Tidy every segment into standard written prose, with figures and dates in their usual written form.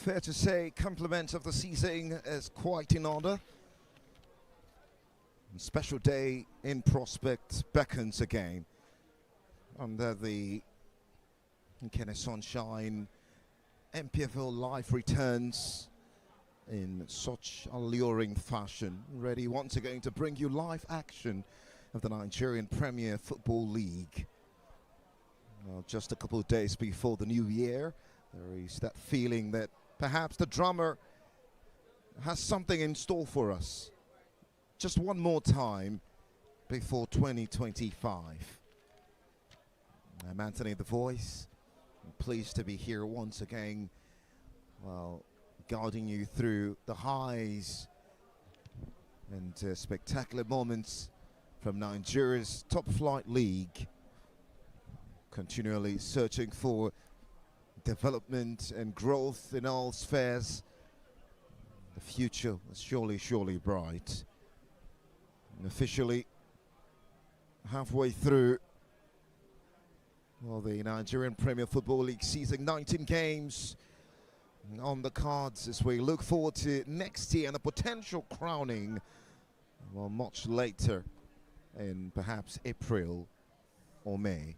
Fair to say, complement of the season is quite in order. Special day in prospect beckons again. Under the Nkene sunshine, NPFL life returns in such alluring fashion, ready once again to bring you live action of the Nigerian Premier Football League. Well, just a couple of days before the new year, there is that feeling that perhaps the drummer has something in store for us. Just one more time before 2025. I'm Anthony the Voice. I'm pleased to be here once again, well, guiding you through the highs and spectacular moments from Nigeria's top flight league, continually searching for development and growth in all spheres. The future is surely bright. And officially halfway through, well, the Nigerian Premier Football League season, 19 games on the cards as we look forward to next year and the potential crowning, well, much later in perhaps April or May.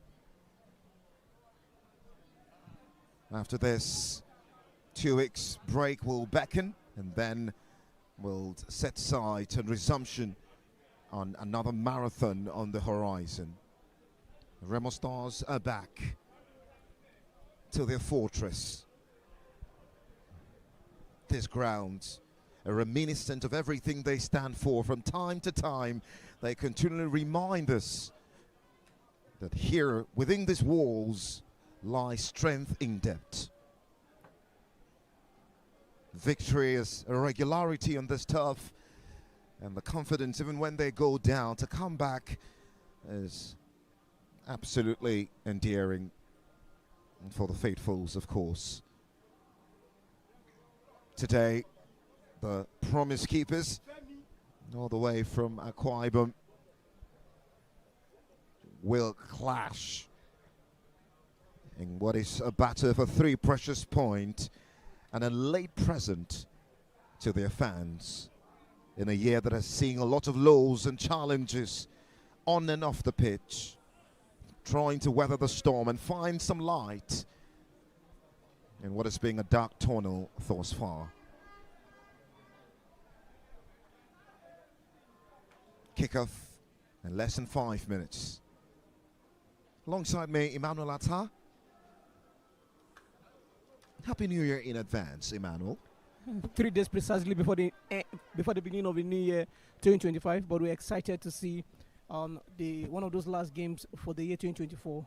After this, 2 weeks break will beckon, and then we'll set sight and resumption on another marathon on the horizon. The REMO Stars are back to their fortress. This ground reminiscent of everything they stand for. From time to time, they continually remind us that here, within these walls, lies strength in depth. Victory is a regularity on this turf, and the confidence, even when they go down, to come back is absolutely endearing for the faithfuls, of course. Today, the Promise Keepers, all the way from AKWA, will clash in what is a battle for 3 precious points and a late present to their fans in a year that has seen a lot of lows and challenges on and off the pitch, trying to weather the storm and find some light in what has been a dark tunnel thus far. Kickoff in less than 5 minutes. Alongside me, Emmanuel Atta. Happy New Year in advance, Emmanuel. 3 days precisely before the beginning of the new year 2025, but we're excited to see one of those last games for the year 2024.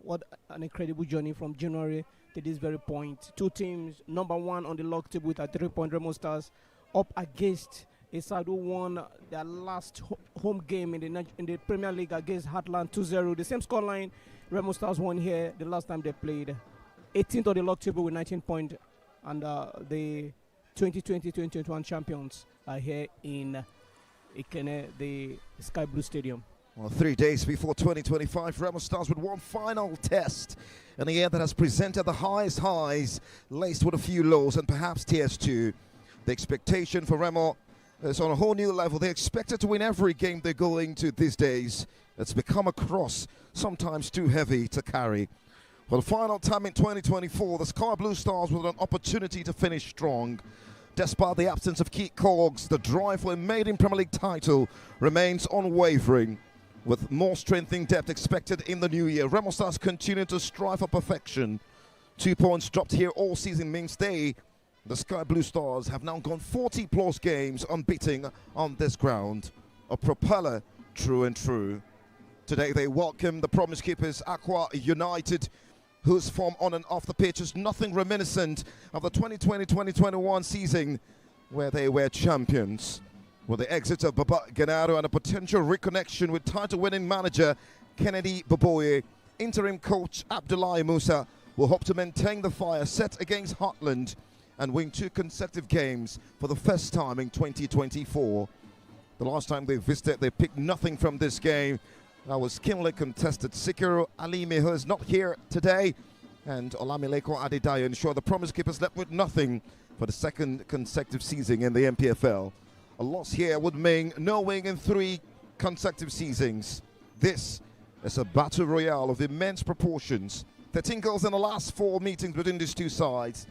What an incredible journey from January to this very point. 2 teams, number 1 on the log table with a 3-point Remo Stars, up against a side who won their last home game in the Premier League against Heartland 2-0. The same scoreline Remo Stars won here the last time they played. 18th on the log table with 19 points, and the 2020-2021 champions are here in Ikene, the Sky Blue Stadium. Well, 3 days before 2025, Remo Stars with one final test in a year that has presented the highest highs, laced with a few lows and perhaps tears too. The expectation for Remo is on a whole new level. They expected to win every game they go into these days. It's become a cross, sometimes too heavy to carry. For the final time in 2024, the Sky Blue Stars with an opportunity to finish strong. Despite the absence of key cogs, the drive for a maiden Premier League title remains unwavering. With more strength in depth expected in the new year, Remo Stars continue to strive for perfection. 2 points dropped here all season means the Sky Blue Stars have now gone 40-plus games unbeaten on this ground. A propeller true and true. Today they welcome the Promise Keepers AKWA United, whose form on and off the pitch is nothing reminiscent of the 2020-2021 season where they were champions. With the exit of Baba Gennaro and a potential reconnection with title-winning manager Kennedy Boboye, interim coach Abdullahi Musa will hope to maintain the fire set against Heartland and win 2 consecutive games for the first time in 2024. The last time they visited, they picked nothing from this game. That was keenly contested. Sikiru Alimi, who is not here today, and Olamileko Adedayo ensure the Promise Keepers left with nothing for the 2nd consecutive season in the NPFL. A loss here would mean no win in 3 consecutive seasons. This is a battle royale of immense proportions. 13 goals in the last 4 meetings between these 2 sides.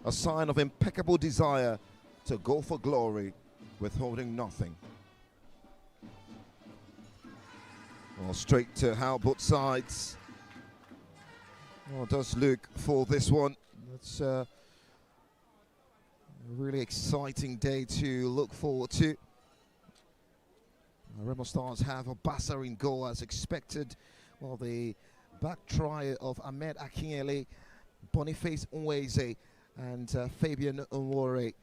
A sign of impeccable desire to go for glory, withholding nothing. Well, straight to how both sides does look for this one. It's a really exciting day to look forward to. Remo Stars have Obasa in goal as expected. Well, the back try of Ahmed Akinyele, Boniface Nweze, and Fabian Nwore.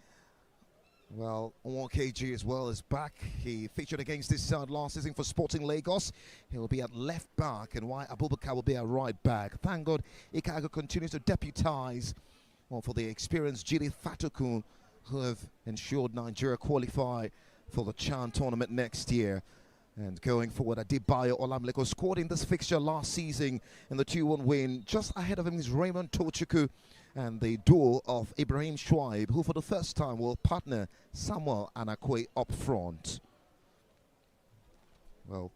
Well, KG as well is back. He featured against this side last season for Sporting Lagos. He'll be at left back, and why Abubakar will be at right back. Thank God AKWA continues to deputize for the experienced Jiri Fatukun, who have ensured Nigeria qualify for the Chan tournament next year. And going forward, Adebayo Olamileko scored in this fixture last season in the 2-1 win. Just ahead of him is Raymond Tochukwu and the duel of Ibrahim Shuaib, who for the first time will partner Samuel Anakwe up front. Well,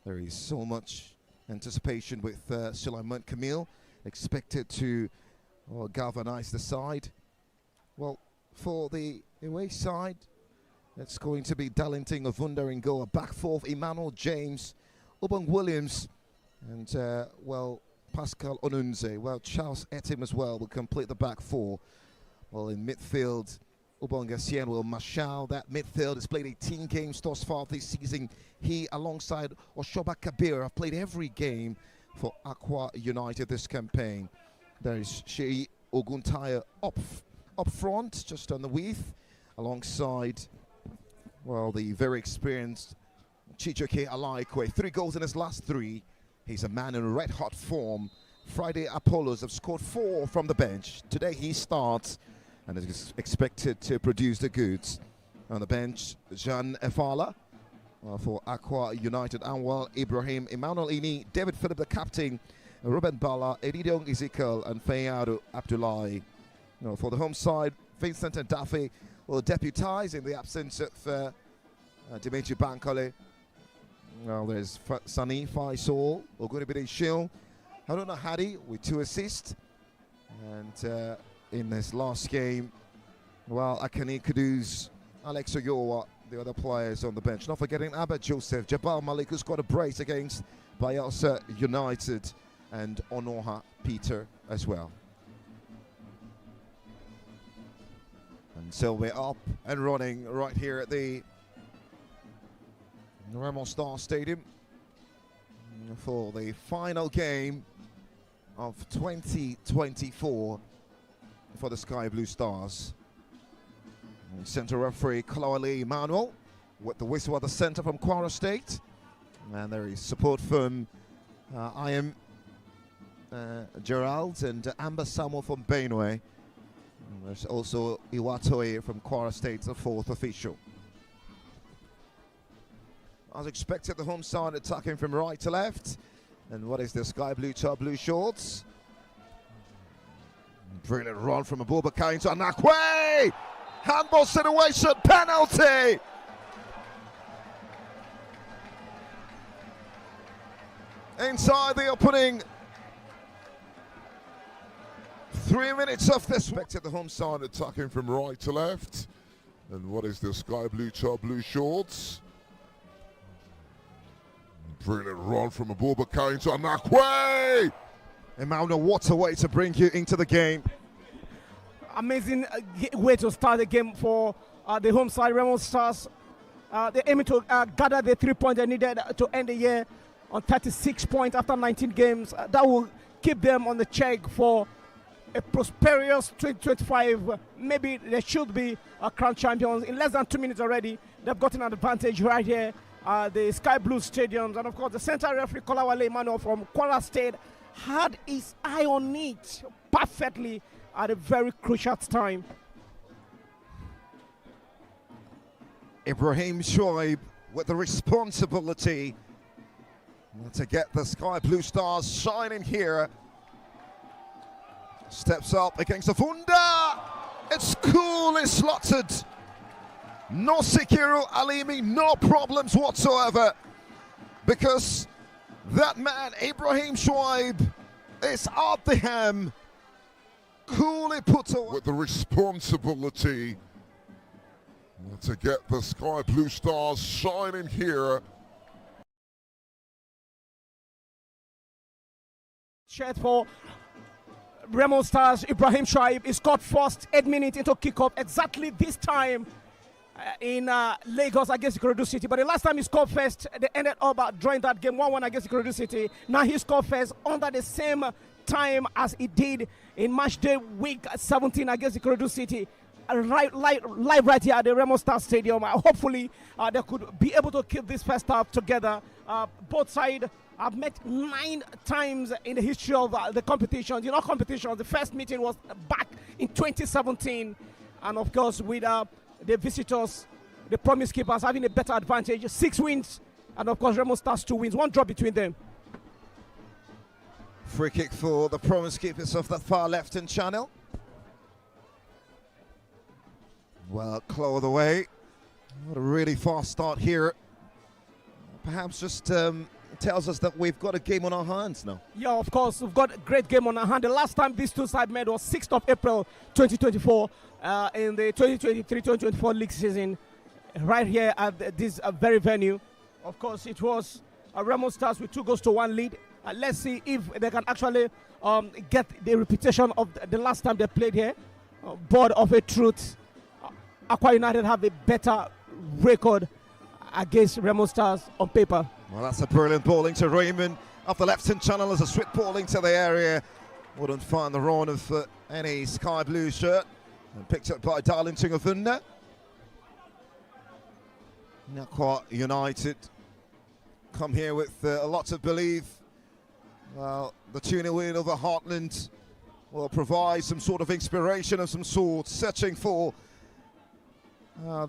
there is so much anticipation with Sulaiman Camille, expected to galvanize the side. Well, for the away side, it's going to be Darlington Ovunda in goal, a back 4, Emmanuel James, Obong Williams, and Pascal Onunze. Well, Charles Etim as well will complete the back 4. Well, in midfield, Ubonga Sienwell Marshall. That midfield has played 18 games thus far this season. He, alongside Oshoba Kabir, have played every game for AKWA United this campaign. There is Shei Oguntaya up front, just on the width, alongside, well, the very experienced Chijoke AKWA. 3 goals in his last 3. He's a man in red-hot form. Friday Apollos have scored 4 from the bench. Today he starts and is expected to produce the goods. On the bench, Jean Efala for AKWA United, Anwar Ibrahim, Emmanuel Ini, David Philip the captain, Ruben Bala, Edidiong Ezekiel and Fayadu Abdullahi. For the home side, Vincent and Daffy will deputise in the absence of Dimitri Bankole. There's Sani Faisal, Ogunibide Shil, Haruna Hadi with 2 assists. And in this last game, well, Akani Kudus, Alex Oyowa, the other players on the bench. Not forgetting Abba Joseph, Jabal Malik, who's got a brace against Bayelsa United, and Onoha Peter as well. And so we're up and running right here at the REMO Star Stadium for the final game of 2024 for the Sky Blue Stars. And centre referee Kalawale Emmanuel with the whistle at the centre from Kwara State. And there is support from I am Gerald and Amber Samuel from Benue. And there's also Iwatoe from Kwara State, the 4th official. As expected, the home side attacking from right to left. And what is the Sky Blue top blue shorts? Brilliant run from Abubakar into Anakwe! Handball situation, penalty! Inside the opening 3 minutes of this. Expected the home side attacking from right to left. And what is the Sky Blue top blue shorts? Brilliant run from Abubakar into Anakwe! Emmanuel, what a way to bring you into the game. Amazing way to start the game for the home side, REMO Stars. They're aiming to gather the 3 points they needed to end the year on 36 points after 19 games. That will keep them on the check for a prosperous 2025. Maybe they should be crown champions. In less than 2 minutes already, they've gotten an advantage right here. The Sky Blue Stadiums, and of course the center referee Kolawale Emmanuel from Kwara State had his eye on it perfectly at a very crucial time. Ibrahim Shoaib with the responsibility to get the Sky Blue Stars shining here. Steps up against the Funda. It's coolly slotted. No Sikiru Alimi, no problems whatsoever, because that man, Ibrahim Shoaib, is at the ham. Coolly put away. With the responsibility to get the Sky Blue Stars shining here. Chat for REMO Stars, Ibrahim Shoaib is scored first 8 minutes into kickoff, exactly this time in Lagos against Ikorodu City. But the last time he scored first, they ended up drawing that game 1-1 against Ikorodu City. Now he scored first under the same time as he did in match day week 17 against Ikorodu City. Live right here at the REMO Star Stadium. Hopefully they could be able to keep this first half together. Both sides have met 9 times in the history of the competition. You know, competition. The first meeting was back in 2017, and of course with the visitors, the Promise Keepers, having a better advantage. 6 wins, and of course REMO Stars 2 wins. 1 draw between them. Free kick for the Promise Keepers off that far left-hand channel. Well, claw the way. What a really fast start here. Perhaps just tells us that we've got a game on our hands now. Yeah, of course, we've got a great game on our hand. The last time these two sides met was 6th of April 2024 in the 2023-2024 league season, right here at this very venue. Of course, it was REMO Stars with 2-1 lead. Let's see if they can actually get the reputation of the last time they played here. Board of a truth. AKWA United have a better record against REMO Stars on paper. Well, that's a brilliant ball into Raymond off the left-hand channel as a swift ball into the area. Wouldn't find the run of any sky blue shirt. And picked up by Darlington Ovunda. AKWA United come here with a lot of belief. Well, the 2-0 win over Heartland will provide some sort of inspiration of some sort, searching for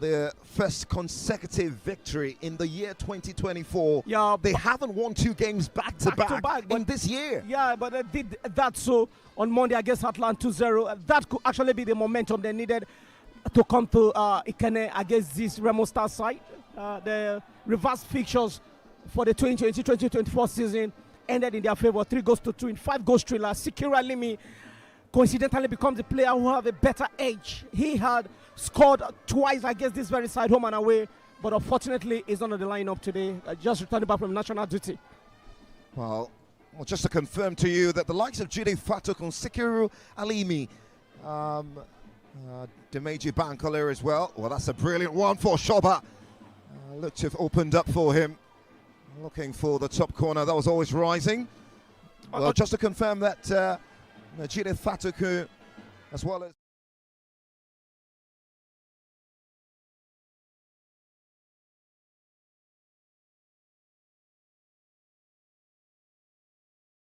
their first consecutive victory in the year 2024. Yeah, they haven't won 2 games back to back in this year. Yeah, but they did that so on Monday against Heartland 2-0. That could actually be the momentum they needed to come to Ikene against this REMO Star side. The reverse fixtures for the 2020-2024 season ended in their favor, 3-2 in 5-goal thriller. Sikira Limi coincidentally becomes the player who have a better edge. He had scored twice against this very side, home and away, but unfortunately is not on the lineup today, just returning back from national duty. Well, just to confirm to you that the likes of Jide Fatuk and Sikiru Alimi, Demeji Bankole as well. Well, that's a brilliant one for Shoba. Looked to have opened up for him. Looking for the top corner, that was always rising. Well, just to confirm that Jide Fatuk, as well as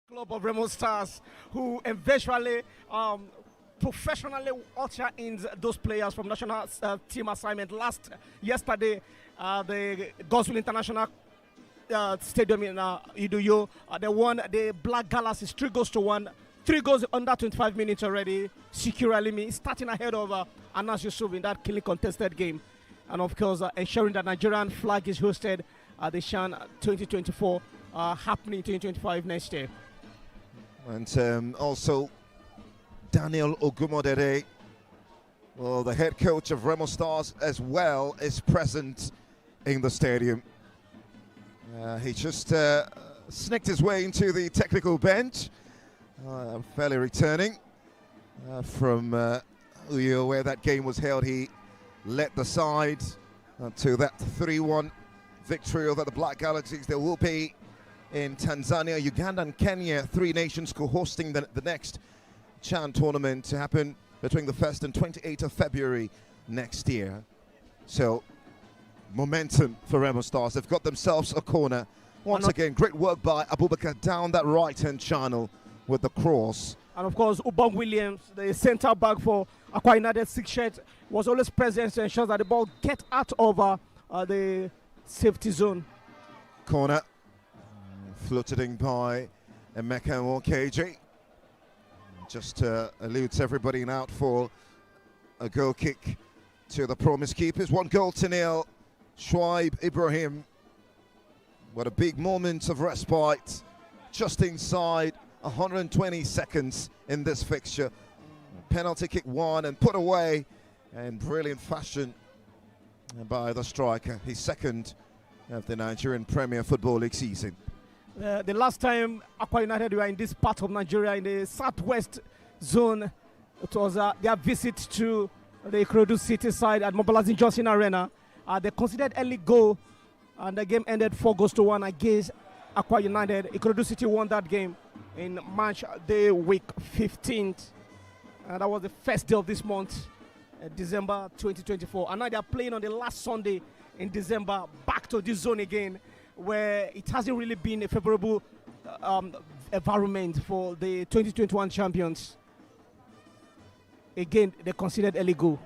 club of REMO Stars, who eventually professionally usher in those players from national team assignment. Yesterday, the Gospel International Stadium in Iduyo, they won the Black Galaxies 3-1. 3 goals under 25 minutes already. Sikira Limi starting ahead of Anas Yusuf in that killing contested game. And of course, ensuring that Nigerian flag is hosted at the Shan 2024, happening 2025 next year. And also Daniel Ogumodere, well, the head coach of REMO Stars as well, is present in the stadium. He just sneaked his way into the technical bench, fairly returning from Uyo, where that game was held. He led the side to that 3-1 victory over the Black Galaxies. There will be in Tanzania, Uganda and Kenya, 3 nations co-hosting the next Chan tournament to happen between the 1st and 28th of February next year. So momentum for REMO Stars. They've got themselves a corner. Once again, great work by Abubakar down that right-hand channel with the cross. And of course, Ubong Williams, the centre back for AKWA United 6 shirt, was always present to ensure that the ball get out of the safety zone. Corner floated in by Emeka Nwokeji. Just eludes everybody and out for a goal kick to the promised keepers. 1-0. Schweib Ibrahim. What a big moment of respite. Just inside 120 seconds in this fixture. Penalty kick won and put away in brilliant fashion by the striker. His second of the Nigerian Premier Football League season. The last time AKWA United were in this part of Nigeria, in the southwest zone, it was their visit to the Ikorodu City side at Mobilizing Johnson Arena. They considered early goal, and the game ended 4-1 against AKWA United. Ikorodu City won that game in March day week 15th. That was the first day of this month, December 2024. And now they are playing on the last Sunday in December, back to this zone again, where it hasn't really been a favorable environment for the 2021 champions. Again, they considered early goal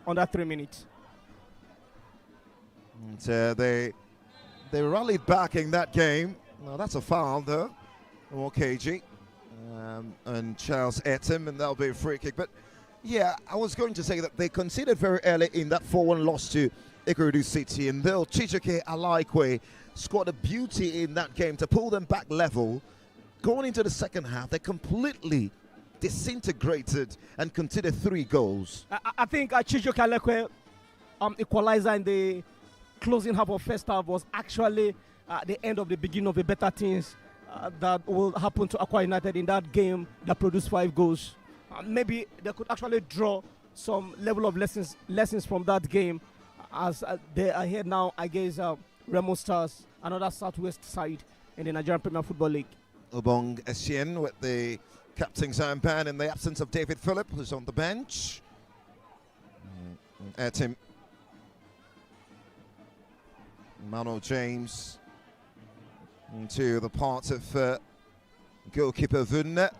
under 3 minutes. And, they rallied back in that game. Well, that's a foul though. KG and Charles Etim, and that'll be a free kick. But yeah, I was going to say that they conceded very early in that 4-1 loss to Ikorodu City, and though Chijioke Alaikwe scored a beauty in that game to pull them back level, going into the second half, they completely disintegrated and conceded 3 goals. I think Chijioke Alaikwe equalizer in the closing half of first half was actually the end of the beginning of the better things that will happen to AKWA United in that game that produced 5 goals. Maybe they could actually draw some level of lessons from that game, as they are here now against Remo Stars, another Southwest side in the Nigerian Premier Football League. Obong Essien with the captain's armband in the absence of David Phillip, who's on the bench. Etim. Manuel James into the part of goalkeeper Vunne.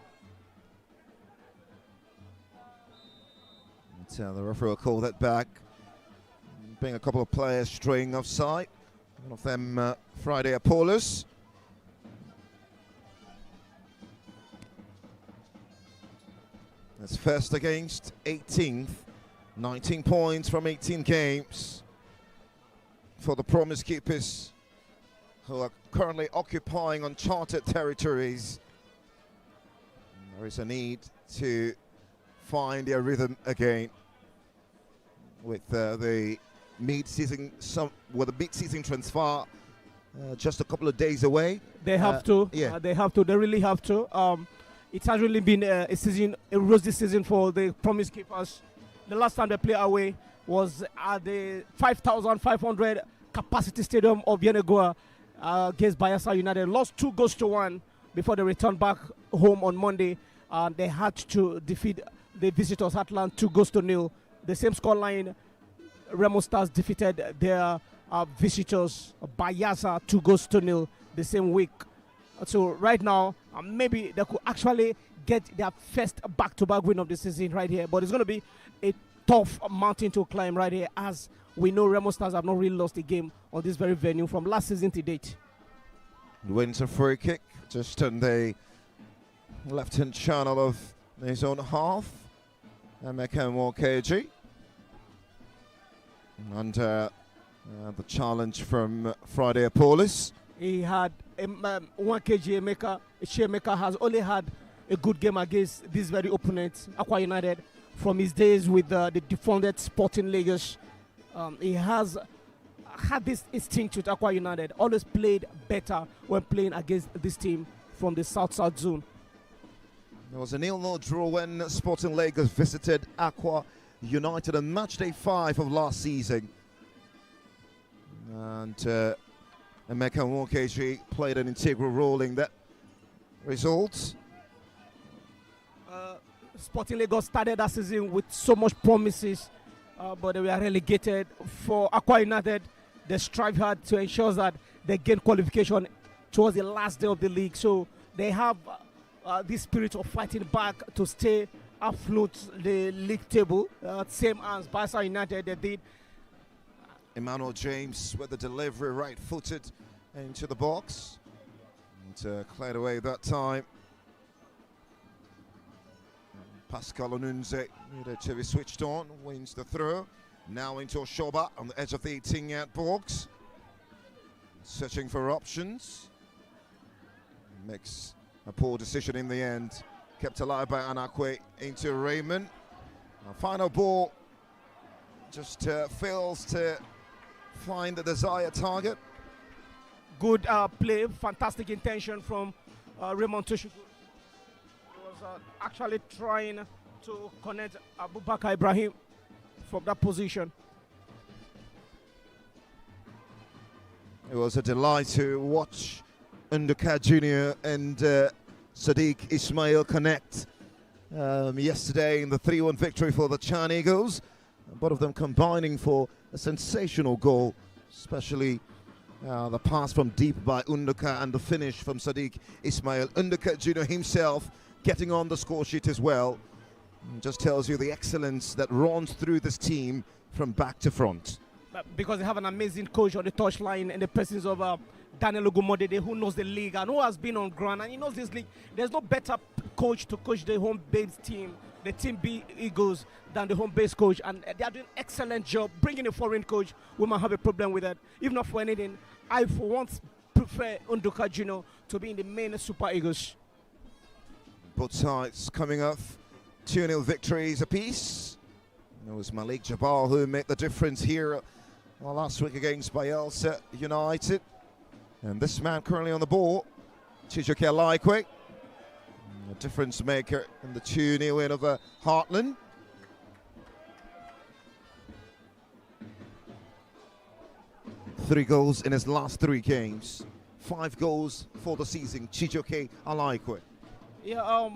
The referee will call that back, being a couple of players straying offside. One of them, Friday Apollos. That's first against 18th. 19 points from 18 games for the Promise Keepers, who are currently occupying uncharted territories. There is a need to find their rhythm again with the mid-season transfer just a couple of days away. They have to. Yeah. They have to. They really have to. It has really been a rosy season for the Promise Keepers. The last time they played away was at the 5,500 capacity stadium of Yenagoa against Bayelsa United. Lost 2-1 before they returned back home on Monday. They had to defeat the visitors Heartland 2-0. The same scoreline, Remo Stars defeated their visitors Bayelsa 2-0 the same week. So right now, maybe they could actually get their first back-to-back win of the season right here. But it's going to be a tough mountain to climb right here, as we know Remo Stars have not really lost a game on this very venue from last season to date. Wins a free kick just on the left-hand channel of his own half. Emeka KG. And the challenge from Friday Apollos. He had 1 kg Emeka has only had a good game against this very opponent, AKWA United, from his days with the defunded Sporting Lagos. He has had this instinct with AKWA United, always played better when playing against this team from the South zone. There was a 0-0 draw when Sporting Lagos visited AKWA United on match day 5 of last season. And Emeka Nwokeji played an integral role in that result. Sporting Lagos started that season with so much promises, but they were relegated. For AKWA United, they strive hard to ensure that they gain qualification towards the last day of the league. So they have this spirit of fighting back to stay afloat the league table, same as Bayelsa United they did. Emmanuel James with the delivery, right-footed into the box, and cleared away that time. Pascal Onunze needed to be switched on, wins the throw. Now into Oshoba on the edge of the 18-yard box, searching for options. Makes a poor decision in the end. Kept alive by Anakwe into Raymond. Final ball just fails to find the desired target. Good play, fantastic intention from Raymond Toshiku. He was actually trying to connect Abubakar Ibrahim from that position. It was a delight to watch Unduka Jr. and Sadiq Ismail connect yesterday in the 3-1 victory for the Chan Eagles. Both of them combining for a sensational goal, especially the pass from deep by Unduka and the finish from Sadiq Ismail. Unduka Jr. himself getting on the score sheet as well. Just tells you the excellence that runs through this team from back to front. Because they have an amazing coach on the touchline in the presence of Daniel Ogumodede, who knows the league and who has been on ground and he knows this league. There's no better coach to coach the home base team, the Team B Eagles, than the home base coach, and they are doing an excellent job. Bringing a foreign coach, we might have a problem with that. If not for anything, I for once prefer Unduka Jr. to be in the main Super Eagles. Both sides coming off 2-0 victories apiece. It was Malik Jabal who made the difference here last week against Bayelsa United. And this man currently on the ball, Chijoke Laikwe, a difference maker in the 2-0 win over Heartland. 3 goals in his last 3 games. 5 goals for the season. Chijoke Alaikwe. Yeah,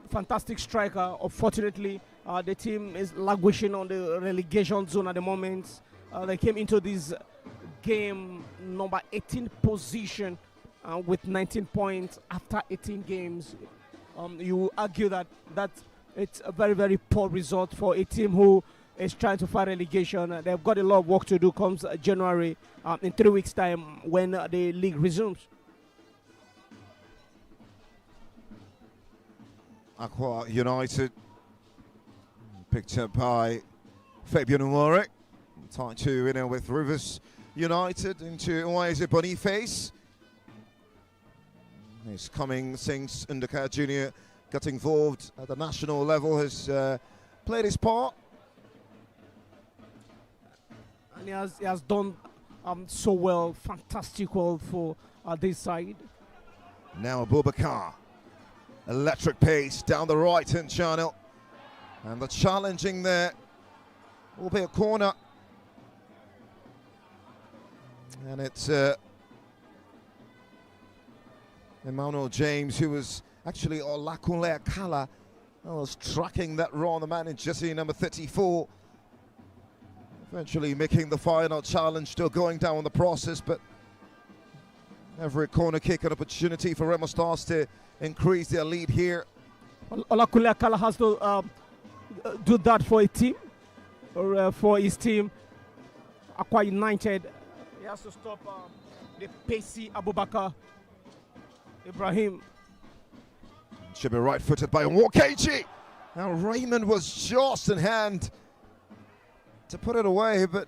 fantastic striker. Unfortunately, the team is languishing on the relegation zone at the moment. They came into this game number 18 position with 19 points after 18 games. You argue that it's a very, very poor result for a team who is trying to fight relegation. They've got a lot of work to do comes January, in 3 weeks' time when the league resumes. AKWA United picked up by Fabian Umore. Tied 2-0 with Rivers United into Oasis Boniface. He's coming since Ndaka Jr. got involved at the national level, has played his part. And he has done so well, fantastic well for this side. Now Abubakar. Electric pace down the right-hand channel. And the challenging there will be a corner. And it's Emmanuel James, who was actually Olakunle Akala, was tracking that run. The man in jersey number 34. Eventually making the final challenge, still going down in the process, but every corner kick an opportunity for Remo Stars to increase their lead here. Olakunle Akala has to do that for a team, or for his team. AKWA United, he has to stop the pacey Abubakar Ibrahim. Should be right-footed by Nwokeji. Now Raymond was just in hand to put it away, but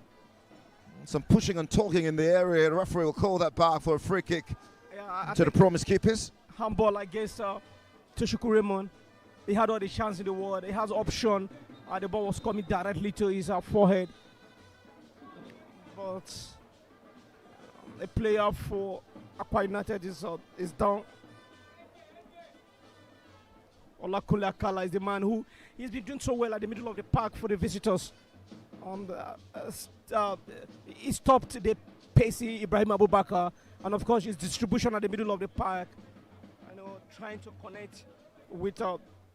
some pushing and talking in the area. The referee will call that back for a free kick to the Promise Keepers. Handball against Toshuku Raymond. He had all the chance in the world. He has option. The ball was coming directly to his forehead. But a player for AKWA United is down. Olakunle Akala is the man who he's been doing so well at the middle of the park for the visitors. He stopped the pacey Ibrahim Abubakar, and of course his distribution at the middle of the park. Trying to connect with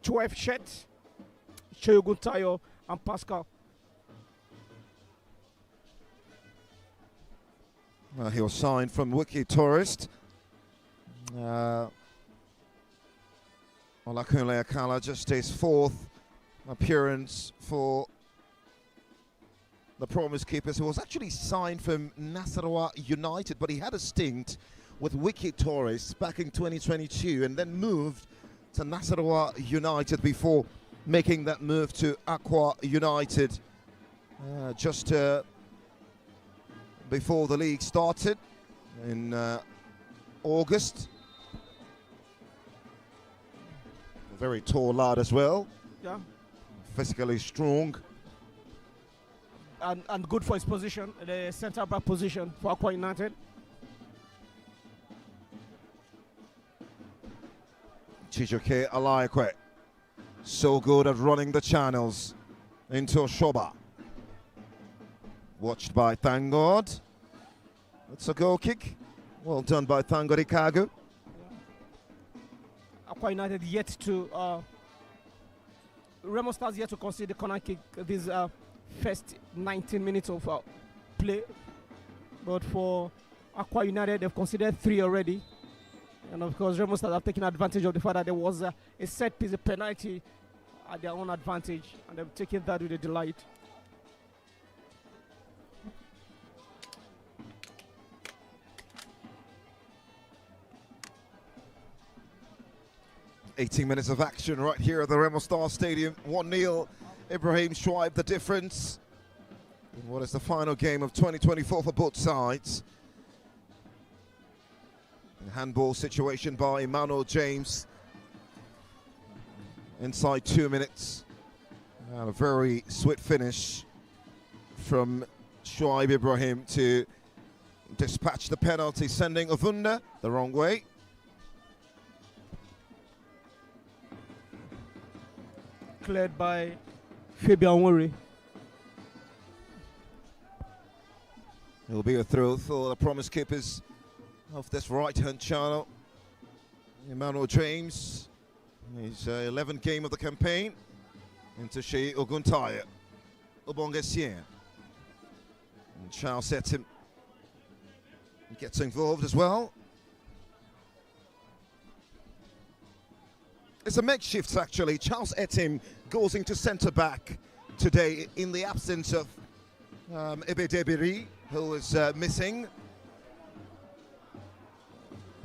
12 Shet, Shogun Tayo, and Pascal. He was signed from Wiki Tourist. Olakunle Akala, just his 4th appearance for the Promise Keepers, who was actually signed from Nasarawa United, but he had a stint with Wiki Tourist back in 2022 and then moved to Nasarawa United before making that move to AKWA United just before the league started in August. A very tall lad as well. Yeah. Physically strong. And good for his position, the centre back position for AKWA United. Chijoke Alaikwe, so good at running the channels into Shoba. Watched by Thangod. It's a goal kick. Well done by Thangod Ikagu. AKWA United yet to Remo Stars yet to concede the corner kick this first 19 minutes of play. But for AKWA United, they've conceded 3 already. And of course, Remo Stars have taken advantage of the fact that there was a set piece, a penalty at their own advantage, and they've taken that with a delight. "18 minutes of action right here at the Remo Star Stadium. 1-0. Ibrahim Schweib the difference in what is the final game of 2024 for both sides. Handball situation by Emmanuel James inside 2 minutes. And a very swift finish from Shoaib Ibrahim to dispatch the penalty, sending Ovunda the wrong way. Cleared by Fabian Wuri. It'll be a throw for the promise keepers of this right-hand channel. Emmanuel James, his 11th game of the campaign, into Shea Oguntaya. Obongesien. And Charles Etim gets involved as well. It's a makeshift actually. Charles Etim goes into centre-back today in the absence of Ebedebiri, who is missing.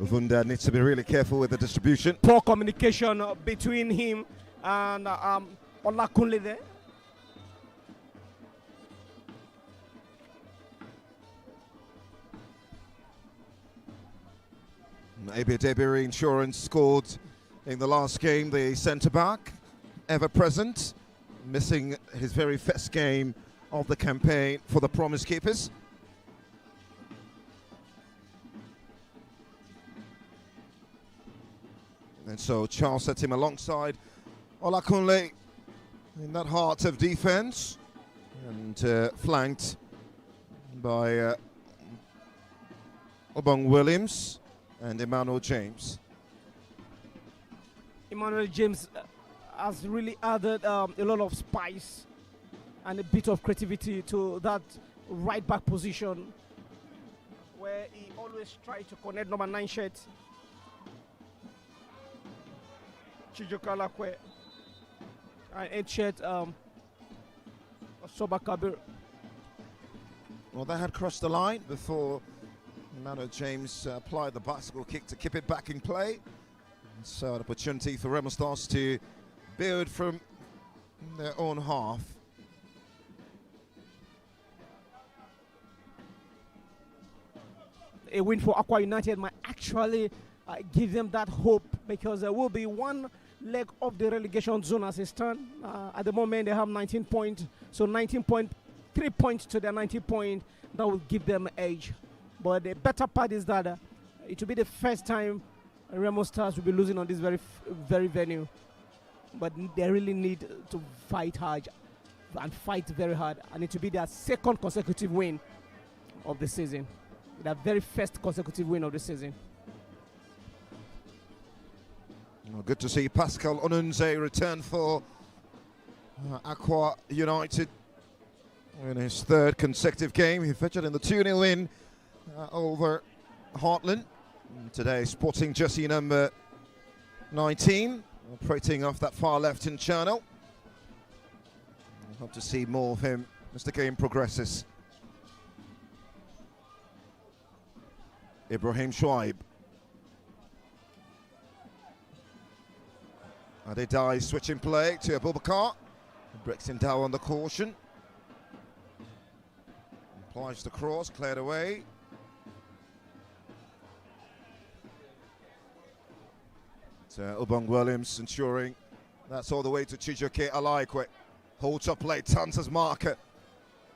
Uvunda needs to be really careful with the distribution. Poor communication between him and Olakunle there. Ebedebiri Insurance scored in the last game, the centre-back, ever present, missing his very first game of the campaign for the promise keepers. And so Charles set him alongside Olakunle in that heart of defense, and flanked by Obong Williams and Emmanuel James. Emmanuel James has really added a lot of spice and a bit of creativity to that right back position, where he always tries to connect number 9 shirt Chijoka Lakwe and 8 shirt Soba Kabir. Well, they had crossed the line before Emmanuel James applied the bicycle kick to keep it back in play. So an opportunity for REMO Stars to build from their own half. A win for AKWA United might actually give them that hope, because there will be one leg of the relegation zone as it stands. At the moment, they have 19 points, so 19.3 points to their 19 points. That will give them an edge. But the better part is that it will be the first time REMO Stars will be losing on this very venue. But they really need to fight hard and fight very hard. And it will be their second consecutive win of the season. Their very first consecutive win of the season. Well, good to see Pascal Onunze return for AKWA United in his third consecutive game. He featured in the 2-0 win over Heartland. And today, sporting jersey number 19, operating off that far left-hand channel. I hope to see more of him as the game progresses. Ibrahim Shoaib. Adedai switching play to Abubakar. Breaks him down on the caution. Applies the cross, cleared away. Obong Williams ensuring that's all the way to Chijoke Alaikwe. Holds up play, turns his marker.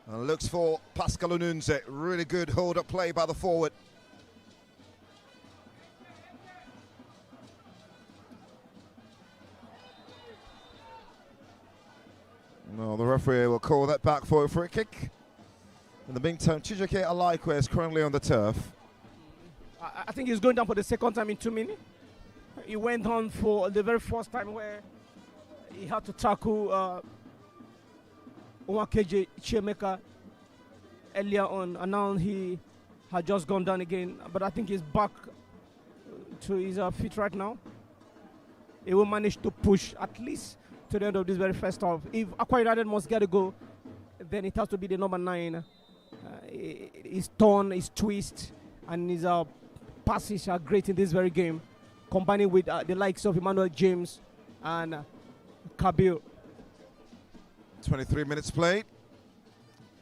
And looks for Pascal Onunze. Really good hold up play by the forward. No, the referee will call that back for a free kick. In the meantime, Chijoke Alaikwe is currently on the turf. I think he's going down for the second time in 2 minutes. He went on for the very first time where he had to tackle Owakeje Chiemeka earlier on, and now he had just gone down again. But I think he's back to his feet right now. He will manage to push at least to the end of this very first half. If AKWA United must get a goal, then it has to be the number 9. His turn, his twist, and his passes are great in this very game, combining with the likes of Emmanuel James and Kabir. 23 minutes played.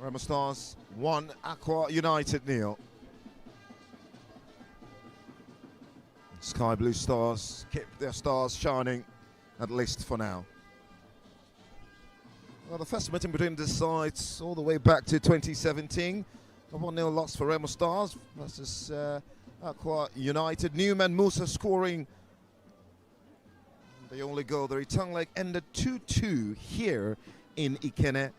REMO Stars 1, AKWA United 0. Sky Blue Stars keep their stars shining, at least for now. Well, the first meeting between the sides all the way back to 2017. A 1-0 loss for REMO Stars versus AKWA United. Newman Musa scoring the only goal. The return leg ended 2-2 here in Ikene.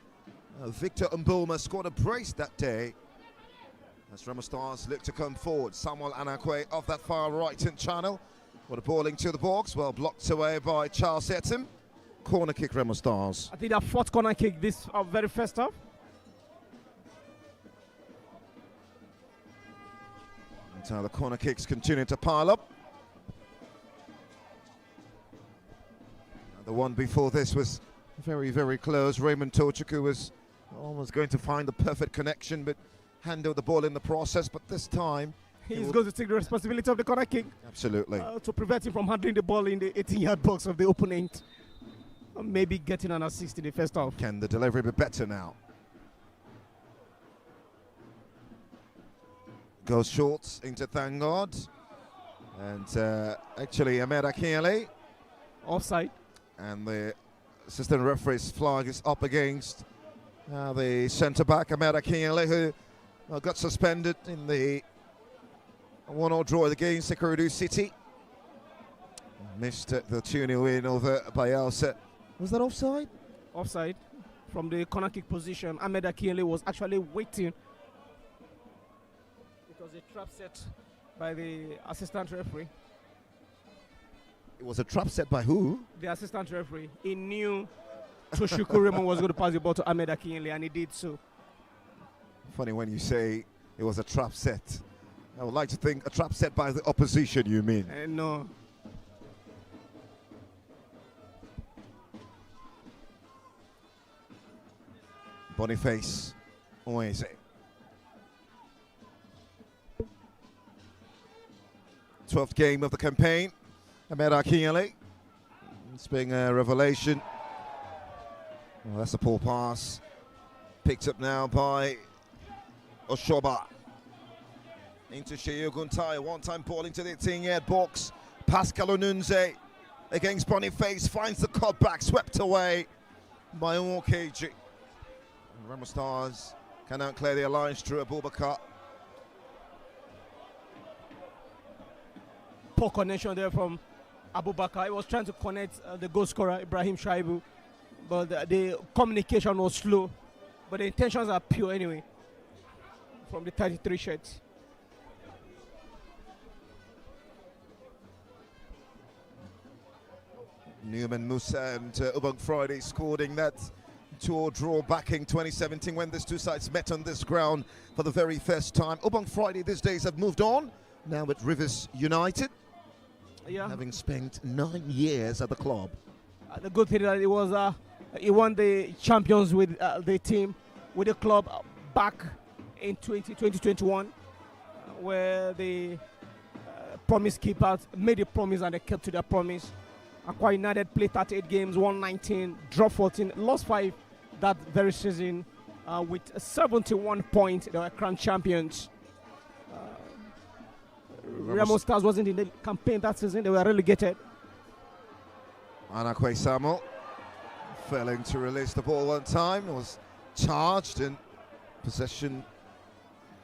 Victor Mboma scored a brace that day. As Remo Stars look to come forward. Samuel Anakwe off that far right-hand channel. With a ball into the box. Well blocked away by Charles Etim. Corner kick, Remo Stars. I think that fourth corner kick this very first half. And so the corner kicks continue to pile up. The one before this was very, very close. Raymond Tochukwu was almost going to find the perfect connection, but handled the ball in the process. But this time, he's going to take the responsibility of the corner kick. Absolutely. To prevent him from handling the ball in the 18-yard box of the opponent. Maybe getting an assist in the first half. Can the delivery be better now? Goes short into Thank God. And actually, Ahmed Akinle. Offside. And the assistant referee's flag is up against the centre-back, Ahmed Akinle, who got suspended in the 1-0 draw against Ikorodu City. Missed the 2-0 win over Bayelsa. Was that offside? Offside. From the corner kick position, Ahmed Akinle was actually waiting. It was a trap set by the assistant referee. It was a trap set by who? The assistant referee. He knew Tochukwu Raymond was going to pass the ball to Ahmed Akinle, and he did so. Funny when you say it was a trap set. I would like to think a trap set by the opposition, you mean? No. Boniface Oise. Twelfth game of the campaign. Ahmed Akinle. It's being a revelation. Well, that's a poor pass. Picked up now by Oshoba. Into Sheyu Guntai. One-time ball into the 18-yard box. Pascal Onunze against Boniface. Finds the cutback. Swept away by Okeji. Remo Stars cannot clear the alliance through Abubakar. Poor connection there from Abubakar. He was trying to connect the goal scorer, Ibrahim Shaibu. But the communication was slow. But the intentions are pure anyway. From the 33 shirts. Newman Musa and Ubang Friday scored in that 2-0 draw back in 2017 when these two sides met on this ground for the very first time. Ubang Friday these days have moved on, now with Rivers United, having spent 9 years at the club. The good thing that it was he won the champions with the team, with the club back in 2021, where the promise keepers made a promise and they kept to their promise. AKWA United played 38 games, won 19, dropped 14, lost 5 that very season with 71 points. They were crowned champions. Remo Stars wasn't in the campaign that season. They were relegated. Anakwe Samuel failing to release the ball on time. Was charged and possession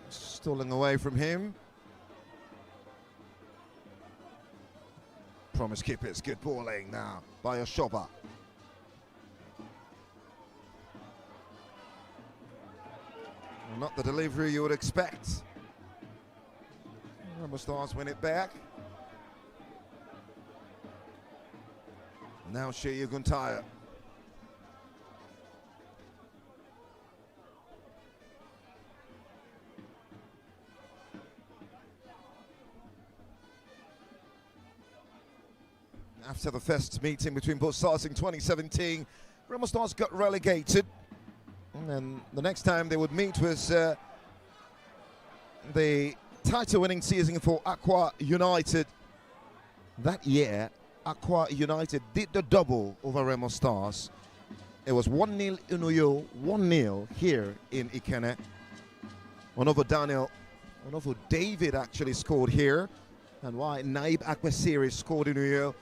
stolen away from him. Promise keepers, good balling now by Oshoba. Well, not the delivery you would expect. Remo Stars win it back. Now Sheyu Guntai. After the first meeting between both sides in 2017, Remo Stars got relegated. And the next time they would meet was the title-winning season for AKWA United. That year, AKWA United did the double over Remo Stars. It was 1-0 in Uyo, 1-0 here in Ikene. Onovo David actually scored here. And why Naib Akwesiri scored in Uyo.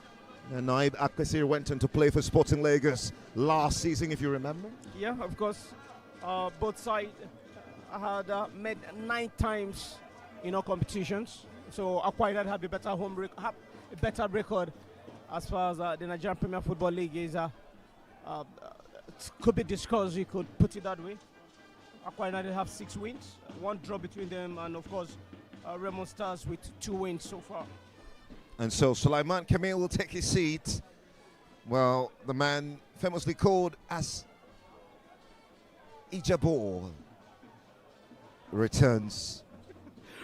And Naib Akwesiri went on to play for Sporting Lagos last season, if you remember. Yeah, of course. Both sides had met 9 times in all competitions. So AKWA United had a better record as far as the Nigerian Premier Football League is. Could be discussed, you could put it that way. AKWA United have 6 wins, 1 draw between them, and of course, REMO Stars with 2 wins so far. And so Sulaiman Kamil will take his seat. Well, the man famously called as Ijabor returns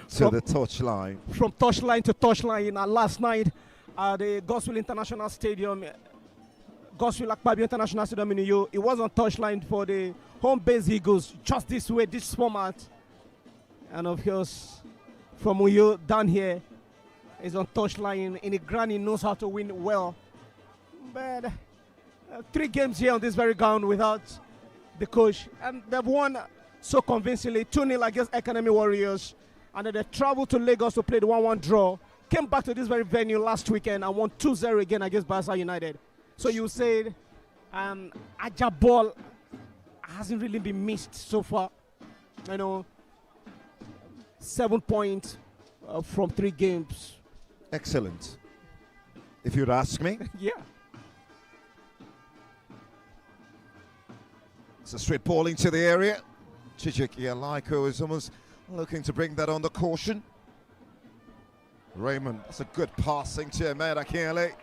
to the touchline. From touchline to touchline. Last night at the Gospel International Stadium, Gospel Akpabio International Stadium in Uyo, it was on touchline for the home base Eagles, just this way, this format. And of course, from Uyo down here is on touchline in a ground he knows how to win well. But 3 games here on this very ground without the coach, and they've won so convincingly, 2-0 against Academy Warriors, and then they traveled to Lagos to play the 1-1 draw, came back to this very venue last weekend and won 2-0 again against Barca United. So you said Ajabol hasn't really been missed so far. 7 points from 3 games. Excellent, if you'd ask me. Yeah. It's a straight ball into the area. Chijik Yalaiko is almost looking to bring that under caution. Raymond, that's a good passing to Ahmed Akele,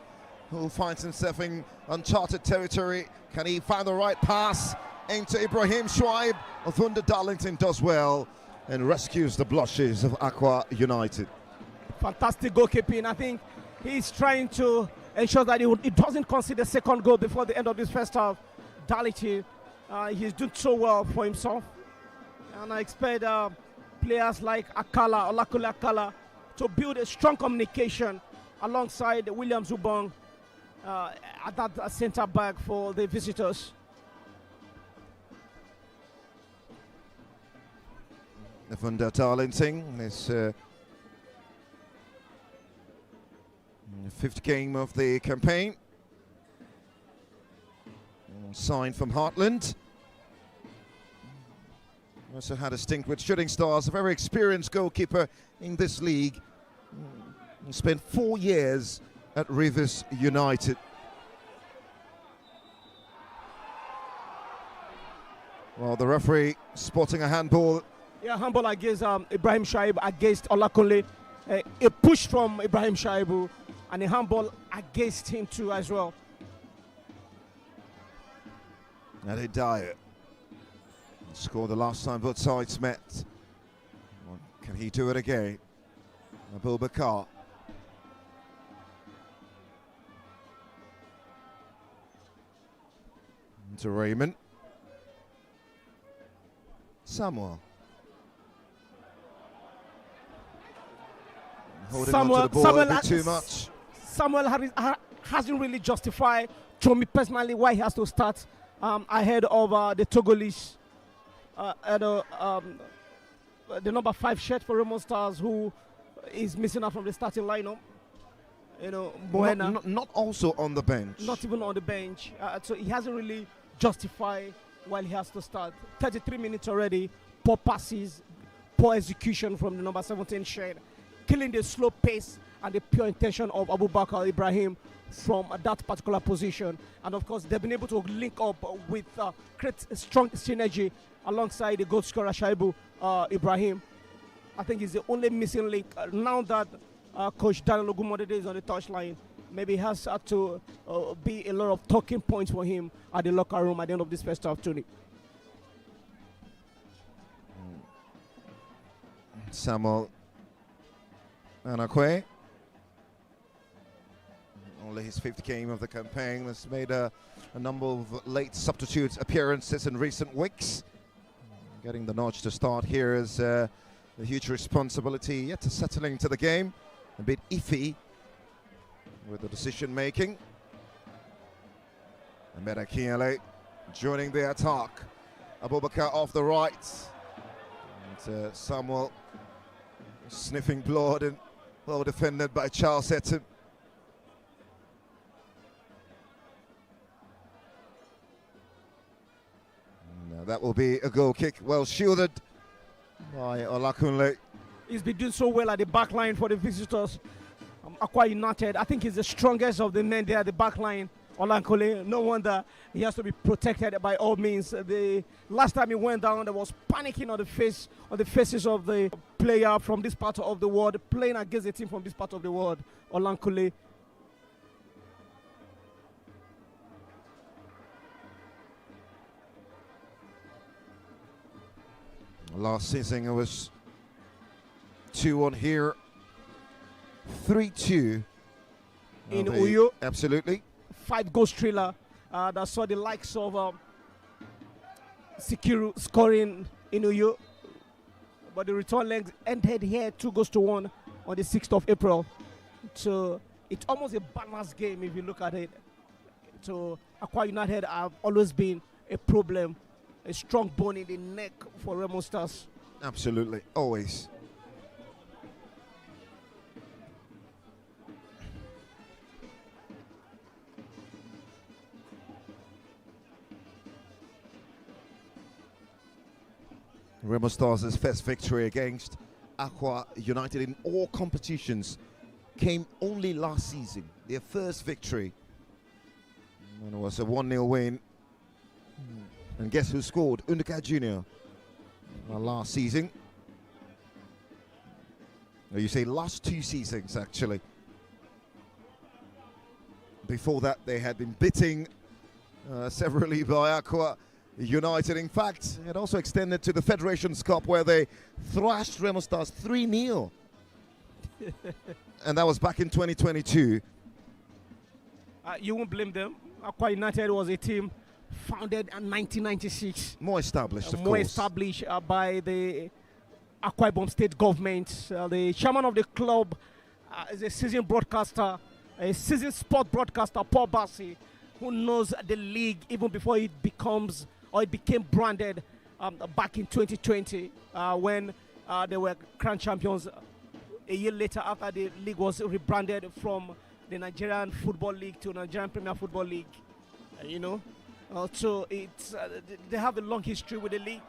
who finds himself in uncharted territory. Can he find the right pass into Ibrahim Schweib? Othunda Darlington does well and rescues the blushes of AKWA United. Fantastic goalkeeping. I think he's trying to ensure that he doesn't concede a second goal before the end of this first half. Darlington, he's doing so well for himself. And I expect players like Olakule Akala, to build a strong communication alongside William Zubong at that centre back for the visitors. Othunda Darlington is 5th game of the campaign. Signed from Heartland. Also had a stint with Shooting Stars, a very experienced goalkeeper in this league. Spent 4 years at Rivers United. Well, the referee spotting a handball. Yeah, handball against Ibrahim Shaib against Olakunle. A push from Ibrahim Shaibu and a handball against him too as well. Nade Dyer scored the last time both sides met. Well, can he do it again? Abul Bakar. To Raymond. Samuel. Holding on to the ball a bit too much. Samuel hasn't really justified, to me personally, why he has to start ahead of the Togolese, the number 5 shirt for REMO Stars, who is missing out from the starting lineup. Moena. Not also on the bench. Not even on the bench. So he hasn't really justified why he has to start. 33 minutes already. Poor passes, poor execution from the number 17 shirt, killing the slow pace and the pure intention of Abubakar Ibrahim from that particular position. And of course, they've been able to link up with create a strong synergy alongside the goal scorer Shaibu Ibrahim. I think he's the only missing link now that Coach Daniel Ogumodede is on the touchline. Maybe it has to be a lot of talking points for him at the locker room at the end of this first half, Tony. Samuel Anakwe, only his 5th game of the campaign, has made a number of late substitute appearances in recent weeks. Getting the notch to start here is a huge responsibility, yet to settling to the game. A bit iffy with the decision making. Ahmed Akinyele joining the attack. Abubakar off the right. And Samuel sniffing blood and well defended by Charles Etten. Now that will be a goal kick, well shielded by Olakunle. He's been doing so well at the back line for the visitors. AKWA United, I think he's the strongest of the men there at the back line. Olankole, no wonder he has to be protected by all means. The last time he went down, there was panicking on the faces of the player from this part of the world, playing against a team from this part of the world. Olankole. Last season it was 2-1 here, 3-2 in Uyo. Absolutely. 5-goal thriller that saw the likes of Sikiru scoring in Uyo. But the return legs ended here 2-1 on the 6th of April. So it's almost a balanced game if you look at it. So AKWA United have always been a problem, a strong bone in the neck for REMO Stars. Absolutely, always. REMO Stars' first victory against AKWA United in all competitions came only last season. Their first victory. And it was a 1-0 win. And guess who scored? Unduka Jr. Last season. Or you say last 2 seasons, actually. Before that, they had been beating severally by AKWA United. In fact, it also extended to the Federations Cup where they thrashed REMO Stars 3-0. And that was back in 2022. You won't blame them. AKWA United was a team founded in 1996. More established, of more course. established by the Akwa Ibom State government. The chairman of the club is a seasoned broadcaster, a seasoned sport broadcaster, Paul Bassi, who knows the league even before it became branded back in 2020 when they were crowned champions a year later after the league was rebranded from the Nigerian Football League to Nigerian Premier Football League. So it's they have a long history with the league.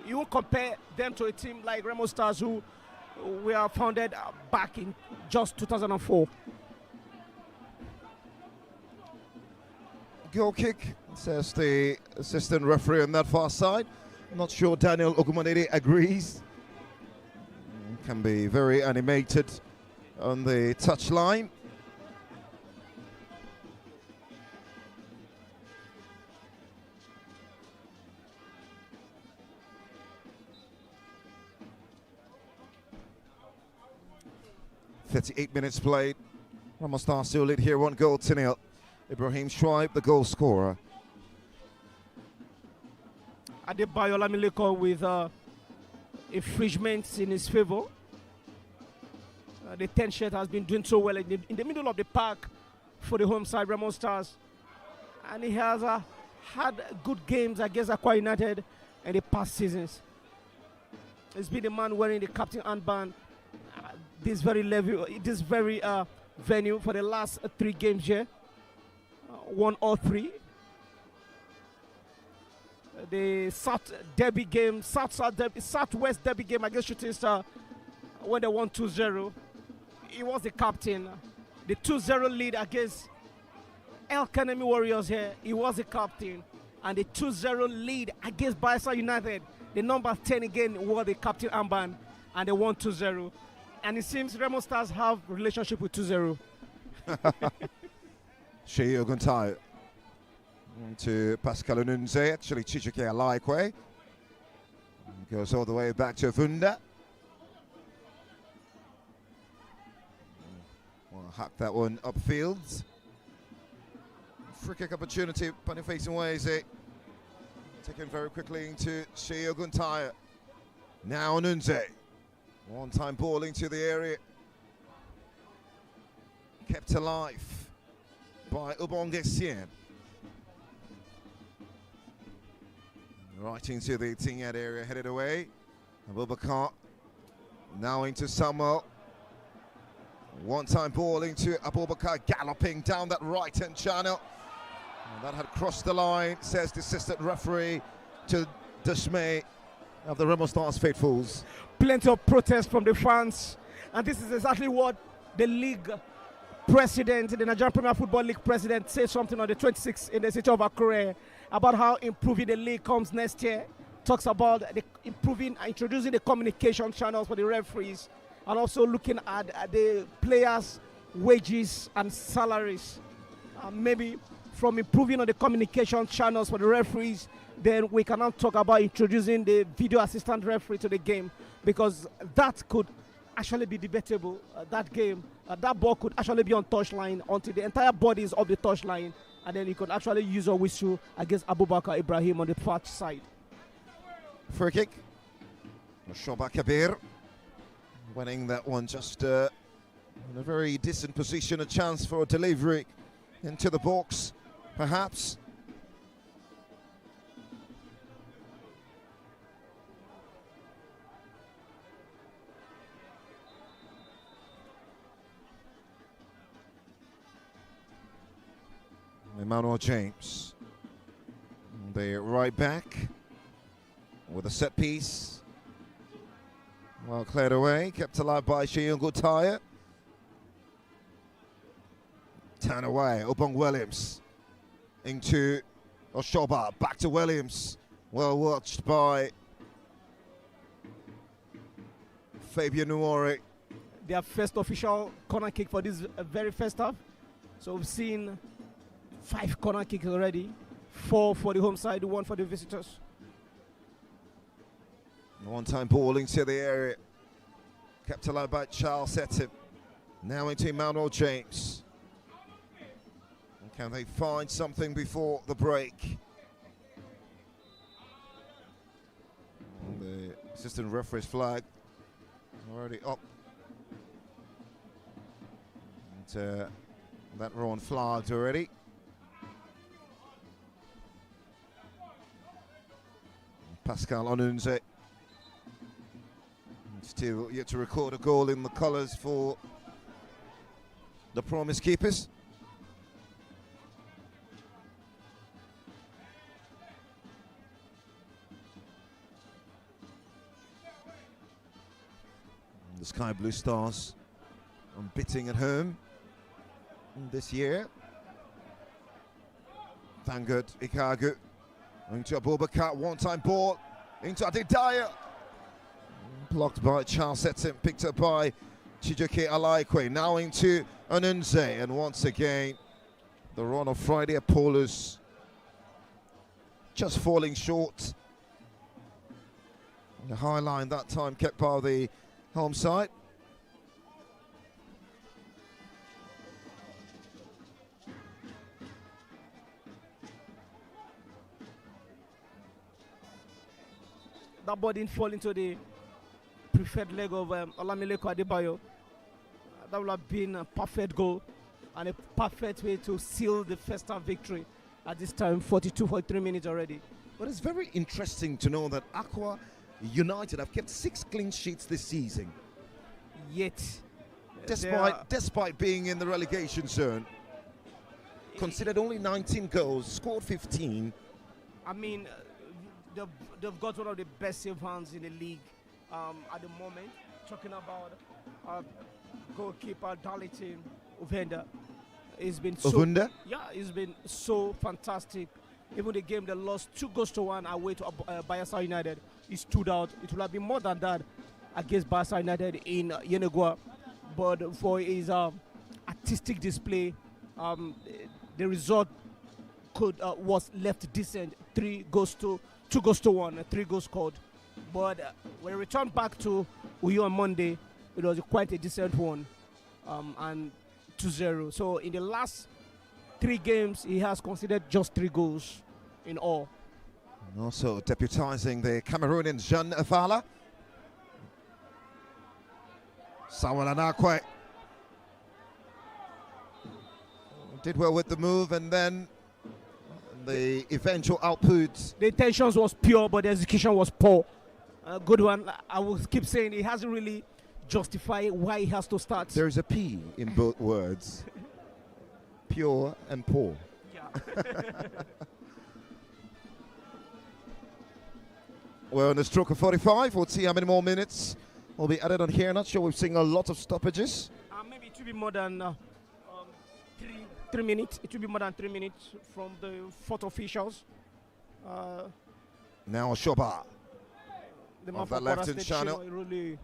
You won't compare them to a team like REMO Stars, who were founded back in just 2004. Goal kick, says the assistant referee on that far side. Not sure Daniel Ogumonede agrees. Can be very animated on the touchline. "38 minutes played. REMO Stars still lead here, 1-0. Ibrahim Schweib, the goal scorer. Adebayo Lamileko with infringements in his favor. The 10 shirt has been doing so well in the middle of the park for the home side, REMO Stars. And he has had good games against AKWA United in the past seasons. He's been the man wearing the captain armband this very venue for the last 3 games here. 1 or 3. The Southwest Derby game against Shooting Star, when they won 2-0, he was the captain. The 2-0 lead against El Kanemi Warriors here, he was the captain. And the 2-0 lead against Bayelsa United, the number 10 again wore the captain armband, and they won 2-0. And it seems REMO Stars have a relationship with 2-0. Sheyi Oguntayo to Pascal Onunze, actually Chichike Alaikwe. Goes all the way back to Funda. Well, hack that one upfield. Free kick opportunity, punny facing Weze. Taken very quickly into Sheyi Oguntayo. Now Onunze. One-time ball into the area. Kept alive by Ubonge Sien. Right into the 18-yard area, headed away. Abubakar now into Samuel. One-time ball into Abubakar, galloping down that right-hand channel. And that had crossed the line, says the assistant referee, to dismay of the REMO Stars faithfuls. Plenty of protest from the fans, and this is exactly what the league president, the Nigerian Premier Football League president, said something on the 26th in the city of AKWA about how improving the league comes next year. Talks about the introducing the communication channels for the referees, and also looking at the players' wages and salaries. Maybe from improving on the communication channels for the referees, then we can now talk about introducing the video assistant referee to the game, because that could actually be debatable. That ball could actually be on touchline until the entire body is off the touchline, and then you could actually use a whistle against Abubakar Ibrahim on the far side. Free kick. Shoba Kabir winning that one just in a very decent position, a chance for a delivery into the box, perhaps. Emmanuel James, the right back, with a set piece. Well cleared away, kept alive by Sheung Gutaya. Turn away, Obong Williams into Oshoba, back to Williams. Well watched by Fabian Nuori. Their first official corner kick for this very first half. So we've seen 5 corner kicks already, 4 for the home side, 1 for the visitors. One-time ball into the area, kept alive by Charles Settim. Now into Emmanuel James. Can they find something before the break? The assistant referee's flag already up. And, that row on flags already. Pascal Onunze still yet to record a goal in the colours for the Promise Keepers. The Sky Blue Stars unbeaten at home this year. Thank God, Ikagu into Abubakar, one-time ball into Adidaya. Blocked by Charles Settim, picked up by Chijoke Alaikwe. Now into Onunze, and once again, the run of Friday Apollos just falling short. The high line that time kept by the home side. That ball didn't fall into the preferred leg of Olamileko Adebayo. That would have been a perfect goal and a perfect way to seal the first half victory at this time, 43 minutes already. But it's very interesting to know that AKWA United have kept 6 clean sheets this season. Yet, despite being in the relegation zone, considered only 19 goals, scored 15. I mean, they've got one of the best save hands in the league at the moment. Talking about goalkeeper Darlington Uvenda. It's been it's been so fantastic. Even the game they lost 2-1 away to Bayelsa United, he stood out. It would have been more than that against Bayelsa United in Yenagoa, but for his artistic display, the result was left decent. 2-1, 3 goals scored. But when he returned back to Uyo on Monday, it was quite a decent one, and 2-0. So in the last 3 games, he has conceded just 3 goals in all. And also deputizing the Cameroonian Jean Avala. Samuel Anakwe did well with the move, and then the eventual output. The intentions was pure, but the execution was poor. Good one. I will keep saying it hasn't really justified why he has to start. There is a P in both words. Pure and poor. Yeah. We're on the stroke of 45. We'll see how many more minutes will be added on here. Not sure we've seen a lot of stoppages. Maybe it will be more than 3 minutes. It will be more than 3 minutes from the fourth officials. Now Oshoba The of that left-hand channel. Really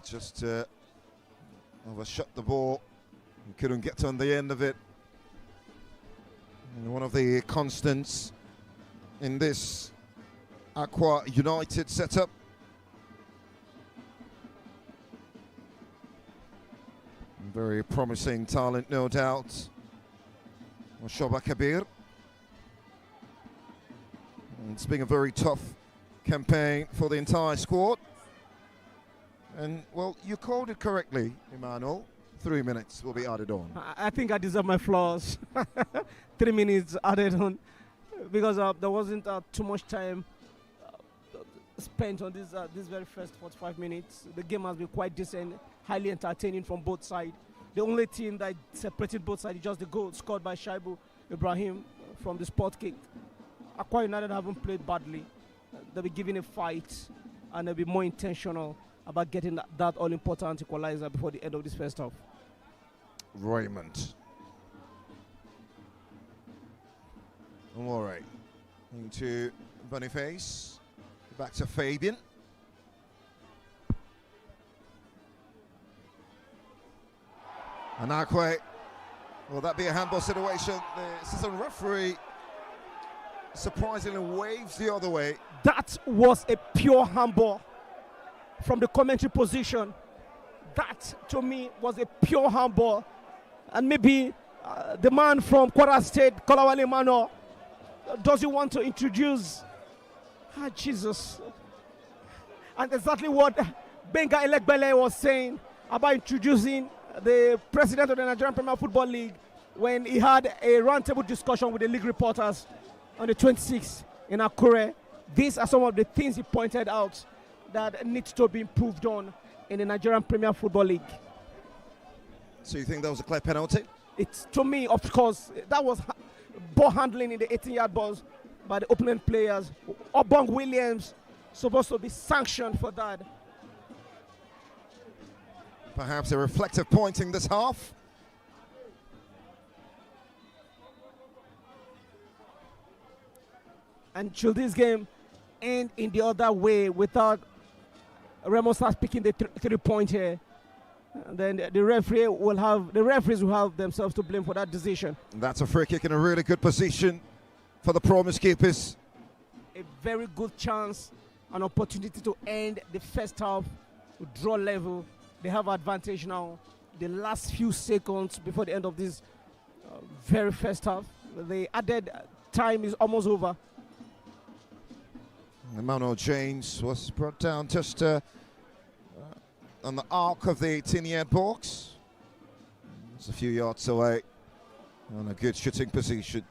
Just overshot the ball. He couldn't get on the end of it. And one of the constants in this AKWA United setup. Very promising talent, no doubt. Oshoba Kabir. And it's been a very tough campaign for the entire squad. And, well, you called it correctly, Emmanuel. 3 minutes will be added on. I think I deserve my flaws. 3 minutes added on because there wasn't too much time spent on this very first 45 minutes. The game has been quite decent, highly entertaining from both sides. The only thing that separated both sides is just the goal scored by Shaibu Ibrahim from the spot kick. AKWA United haven't played badly. They'll be giving a fight and they'll be more intentional about getting that all-important equalizer before the end of this first half. Raymond. All right. Into Boniface. Back to Fabian. And AKWA. Will that be a handball situation? The assistant referee surprisingly waves the other way. That was a pure handball from the commentary position. That, to me, was a pure handball. And maybe the man from Kwara State, Kolawale Mano, does he want to introduce Jesus? And exactly what Benga Elegbele was saying about introducing the president of the Nigerian Premier Football League when he had a roundtable discussion with the league reporters on the 26th in Akure. These are some of the things he pointed out that needs to be improved on in the Nigerian Premier Football League. So you think that was a clear penalty? It's, to me, of course, that was ball handling in the 18-yard box by the opponent players. Obong Williams supposed to be sanctioned for that. Perhaps a reflective point in this half. And should this game end in the other way without REMO starts picking the 3-point here, then the referees will have themselves to blame for that decision. That's a free kick in a really good position for the Promise Keepers. A very good chance, an opportunity to end the first half, draw level. They have advantage now. The last few seconds before the end of this very first half, the added time is almost over. Emmanuel James was brought down just on the arc of the 18-yard box. It's a few yards away on a good shooting position.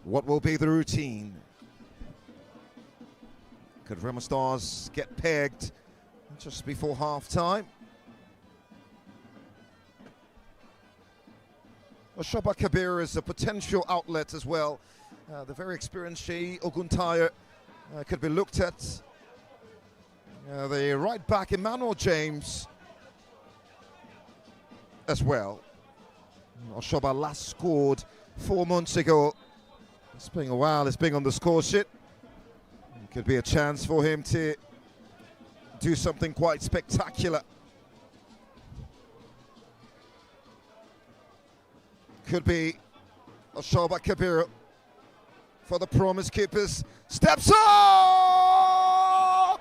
What will be the routine? Could REMO Stars get pegged just before half-time? Oshoba Kabir is a potential outlet as well. The very experienced Shei Oguntaya could be looked at. The right back Emmanuel James as well. Oshoba last scored 4 months ago. It's been a while, it's been on the score sheet. Could be a chance for him to do something quite spectacular. Could be Oshoba Kabir for the Promise Keepers. Steps up!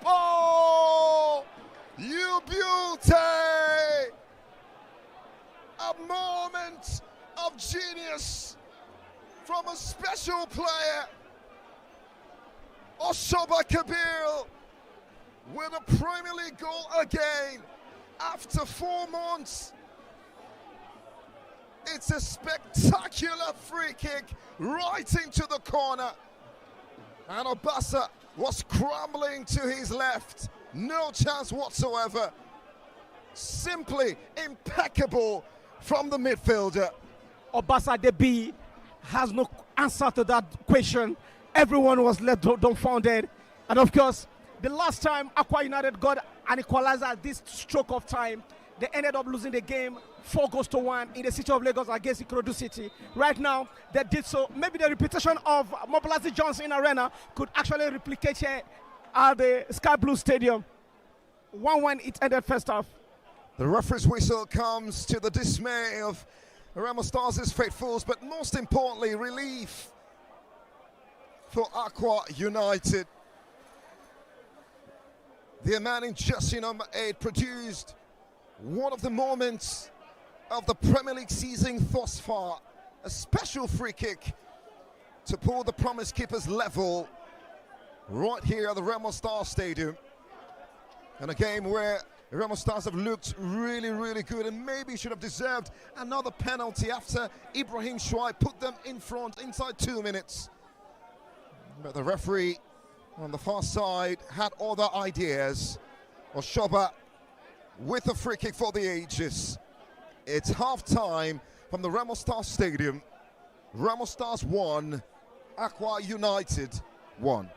Oh! You beauty! A moment of genius from a special player. Oshoba Kabir with a Premier League goal again after 4 months. It's a spectacular free kick right into the corner. And Obasa was scrambling to his left. No chance whatsoever. Simply impeccable from the midfielder. Obasa Debi has no answer to that question. Everyone was left dumbfounded. And of course, The last time AKWA United got an equalizer at this stroke of time, they ended up losing the game 4-1 in the city of Lagos against Ikorodu City. Right now, they did so. Maybe the repetition of Mobolazi Johnson Arena could actually replicate here at the Sky Blue Stadium. 1-1 it ended first half. The referee's whistle comes to the dismay of Remo Stars' faithfuls, but most importantly, relief for AKWA United. Their man in jersey number 8 produced one of the moments of the Premier League season thus far. A special free kick to pull the Promise Keepers level right here at the Remo Stars Stadium. And a game where Remo Stars have looked really, really good and maybe should have deserved another penalty after Ibrahim Shuai put them in front inside 2 minutes. But the referee on the far side had other ideas. Oshoba with a free kick for the ages. It's half-time from the Remo Stars Stadium. Remo Stars 1, AKWA United 1.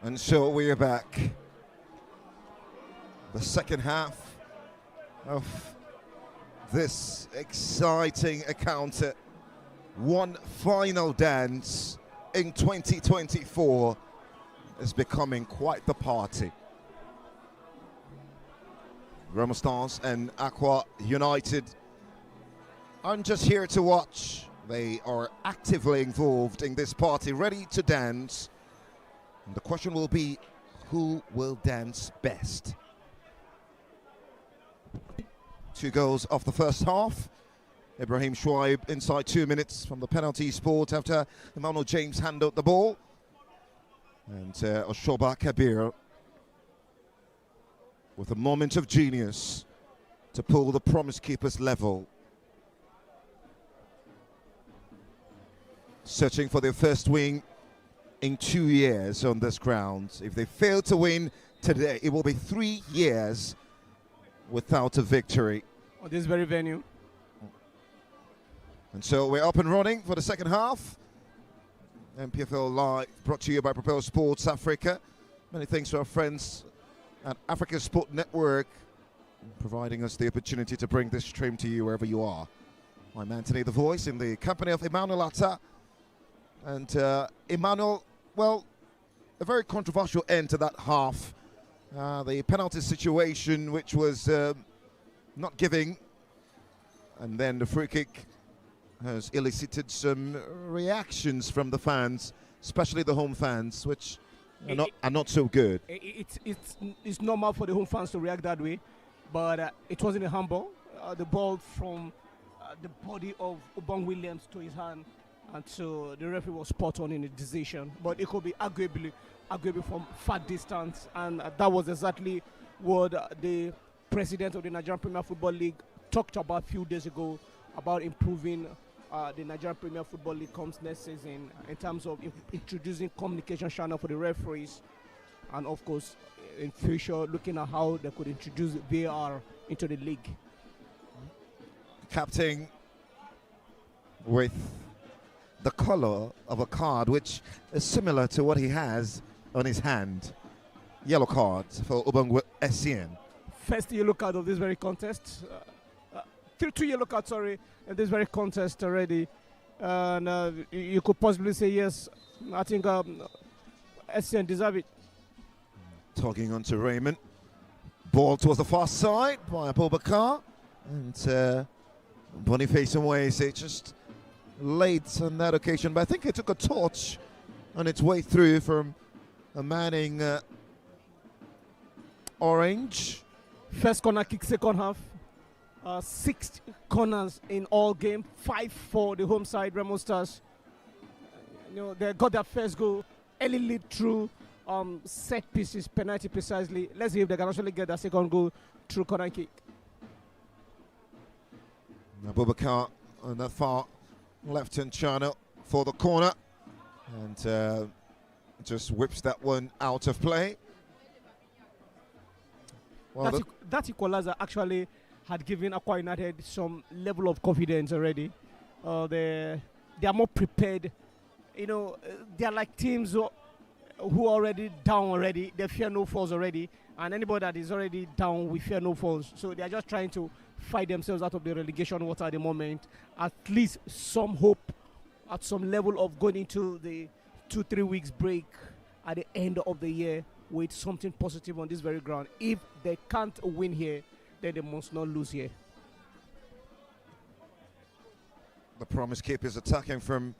And so we are back. The second half of this exciting encounter. One final dance in 2024 is becoming quite the party. REMO Stars and AKWA United aren't just here to watch. They are actively involved in this party, ready to dance. And the question will be, who will dance best? 2 goals off the first half. Ibrahim Shuaib inside 2 minutes from the penalty spot after Emmanuel James handled the ball. And Oshoba Kabir with a moment of genius to pull the promise keepers level. Searching for their first win in 2 years on this ground. If they fail to win today, it will be 3 years without a victory. On this very venue. And so we're up and running for the second half. NPFL Live brought to you by Propel Sports Africa. Many thanks to our friends at Africa Sport Network, providing us the opportunity to bring this stream to you wherever you are. I'm Anthony the Voice in the company of Emmanuel Atta. And Emmanuel, well, a very controversial end to that half. The penalty situation, which was not giving, and then the free kick has elicited some reactions from the fans, especially the home fans, which are not so good. It's normal for the home fans to react that way, but it wasn't a handball. The ball from the body of Obong Williams to his hand, and so the referee was spot on in the decision. But it could be arguably from far distance, and that was exactly what the president of the Nigerian Premier Football League talked about a few days ago, about improving the Nigerian Premier Football League comes next season in terms of introducing communication channel for the referees, and of course in future looking at how they could introduce VAR into the league. Captain with the color of a card which is similar to what he has on his hand. Yellow card for Ubangwe ASN. First yellow card of this very contest. Two yellow cards, sorry, in this very contest already. And you could possibly say yes. I think ASN deserve it. Talking on to Raymond. Ball towards the far side by Abubakar. And Boniface and Waze just late on that occasion. But I think it took a torch on its way through from a Manning Orange. First corner kick, second half. 6 corners in all game, 5 for the home side, REMO Stars. They got their first goal, early lead through set pieces, penalty precisely. Let's see if they can actually get their second goal through corner kick. Abubakar on the far left-hand channel for the corner, and just whips that one out of play. Well, that equalizer actually had given AKWA United some level of confidence already. They are more prepared. They are like teams who are already down already. They fear no falls already. And anybody that is already down, we fear no falls. So they are just trying to fight themselves out of the relegation water at the moment. At least some hope at some level of going into the 2-3 weeks break at the end of the year with something positive on this very ground. If they can't win here, then they must not lose here. The promise keeper is attacking from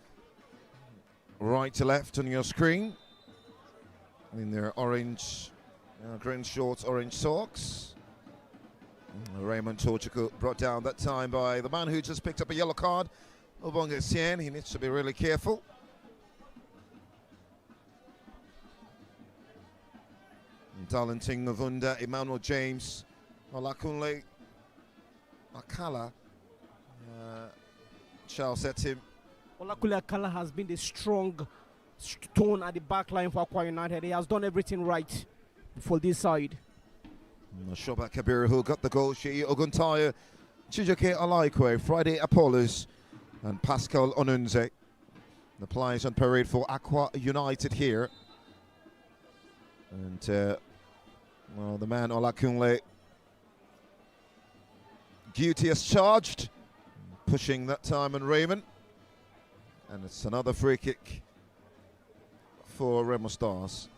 right to left on your screen in their orange, green shorts, orange socks. Raymond Torchico brought down that time by the man who just picked up a yellow card, Obonga Sien. He needs to be really careful. Darlington Navunda, Emmanuel James, Olakunle Akala, Charles Etim. Olakunle Akala has been the strong stone at the back line for AKWA United. He has done everything right for this side. Shoba Kabir, who got the goal, Shei Oguntaya, Chijoke Alaikwe, Friday Apollos, and Pascal Onunze. The players on parade for AKWA United here. And well, the man Olakunle, guilty as charged, pushing that time on Raymond. And it's another free kick for Remo Stars.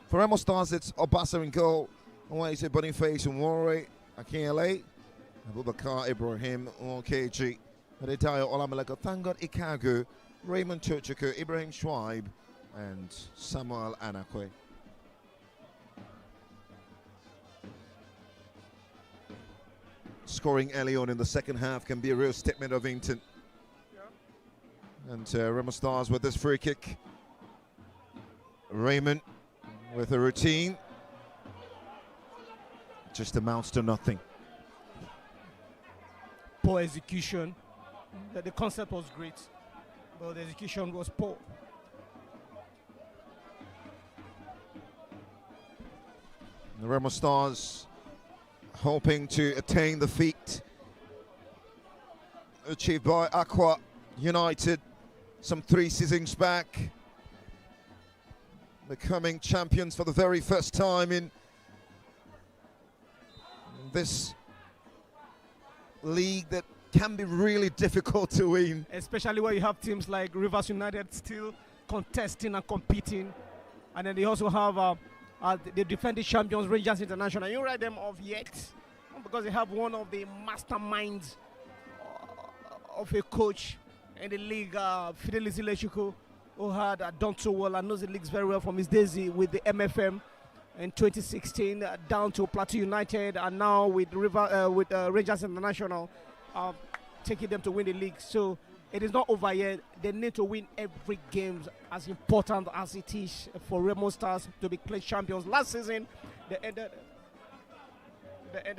For Remo Stars, it's Obasa in goal. Onwaise Boniface and Warre, Akinyele, Abubakar Ibrahim, OKG, Adedayo Olamaleko, thank God Ikagu, Raymond Turchuku, Ibrahim Schweib, and Samuel Anakwe. Scoring early on in the second half can be a real statement of intent. And Remo Stars with this free kick. Raymond with a routine. Just amounts to nothing. Poor execution. The concept was great, but the execution was poor. The Remo Stars hoping to attain the feat achieved by AKWA United some 3 seasons back, becoming champions for the very first time in this league that can be really difficult to win. Especially when you have teams like Rivers United still contesting and competing. And then they also have the defending champions, Rangers International. You write them off yet, because they have one of the masterminds of a coach in the league, Fidelis Ileshuko, who had done so well and knows the leagues very well from his days with the MFM in 2016, down to Plateau United, and now with Rangers International, taking them to win the league. So it is not over yet. They need to win every game, as important as it is for Remo Stars to be clear champions. Last season, they ended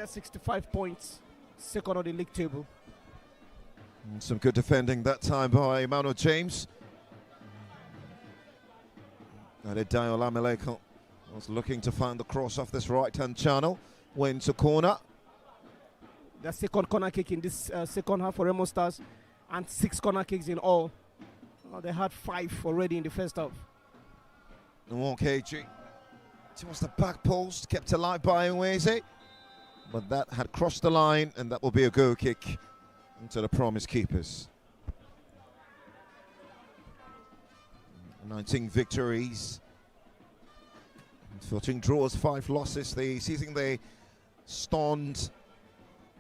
65 points, second on the league table. And some good defending that time by Emmanuel James. Adedayo Olamaleko was looking to find the cross off this right-hand channel. Went to corner. The second corner kick in this second half for Remo Stars, and 6 corner kicks in all. They had 5 already in the first half. OKG towards the back post, kept alive by Onwaise, but that had crossed the line, and that will be a goal kick into the promised keepers. 19 victories, 14 draws, 5 losses. The season they stunned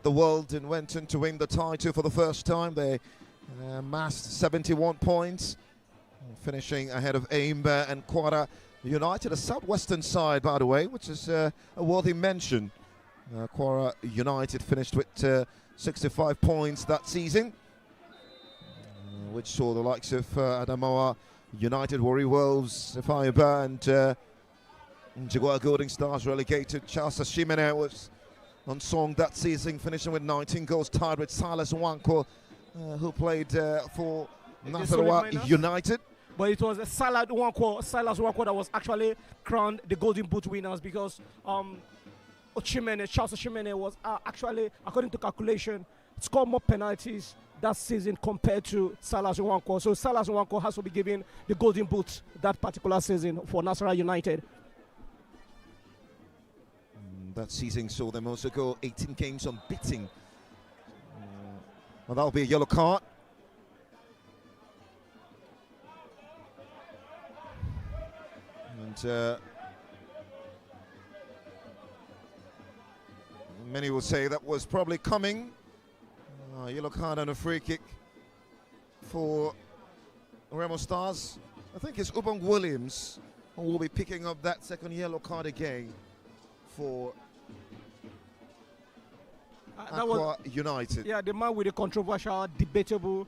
the world and went in to win the title for the first time. They amassed 71 points, finishing ahead of Aimba and Quara United, a southwestern side, by the way, which is a worthy mention. Quara United finished with 65 points that season, which saw the likes of Adamawa United, Warri Wolves, Ifeanyi and Jaguar Golden Stars relegated. Charles Ashimene was unsung that season, finishing with 19 goals, tied with Silas Nwankwo, who played for Nasarawa United. But it was Silas Nwankwo that was actually crowned the Golden Boot winners, because Charles Ashimene was actually, according to calculation, scored more penalties that season compared to Silas Nwankwo. So Silas Nwankwo has to be given the Golden Boot that particular season for Nasarawa United. That season saw them also go 18 games unbeaten. Well, that'll be a yellow card. And many will say that was probably coming. Yellow card and a free kick for Remo Stars. I think it's Ubong Williams who will be picking up that second yellow card again for AKWA United. Yeah, the man with the controversial, debatable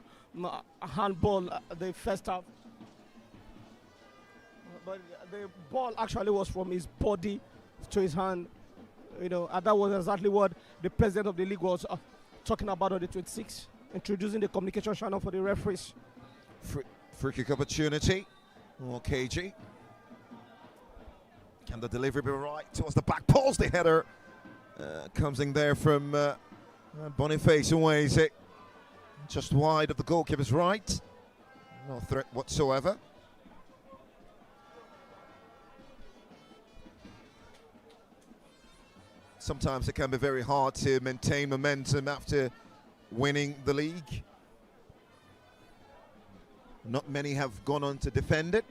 handball the first half. But the ball actually was from his body to his hand. You know, and that was exactly what the president of the league was talking about on the 26th, introducing the communication channel for the referees. Free kick opportunity. KG. Can the delivery be right towards the back post? The header comes in there from Boniface Onwaise, just wide of the goalkeeper's right. No threat whatsoever. sometimes it can be very hard to maintain momentum after winning the league. Not many have gone on to defend it,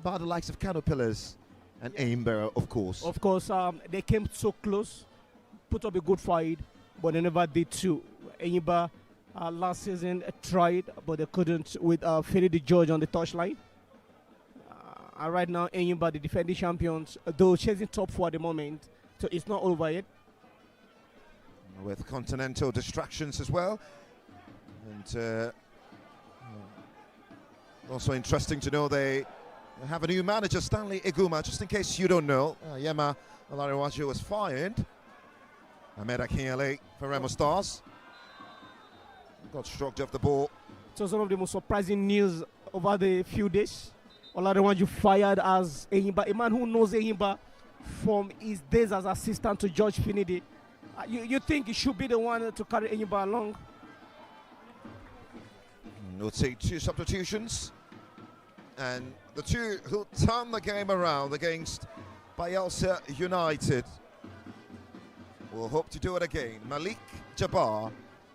but the likes of Caterpillars and Aimborough, of course. Of course, they came so close, put up a good fight, but they never did too. Enyimba last season tried, but they couldn't with Feli the George on the touchline. And right now, Enyimba, the defending champions, though chasing top 4 at the moment, so it's not over yet. With continental distractions as well. And also interesting to know they have a new manager, Stanley Iguma. Just in case you don't know, Yema Olariwaju was fired. Ahmed Akinyele for REMO Stars. Got stroked off the ball. So some of the most surprising news over the few days. Olariwaju fired as Enyimba, a man who knows Enyimba from his days as assistant to George Finidi. You think he should be the one to carry Enyimba along? We'll take 2 substitutions, and the 2 who turn the game around against Bayelsa United will hope to do it again. Malik Jabbar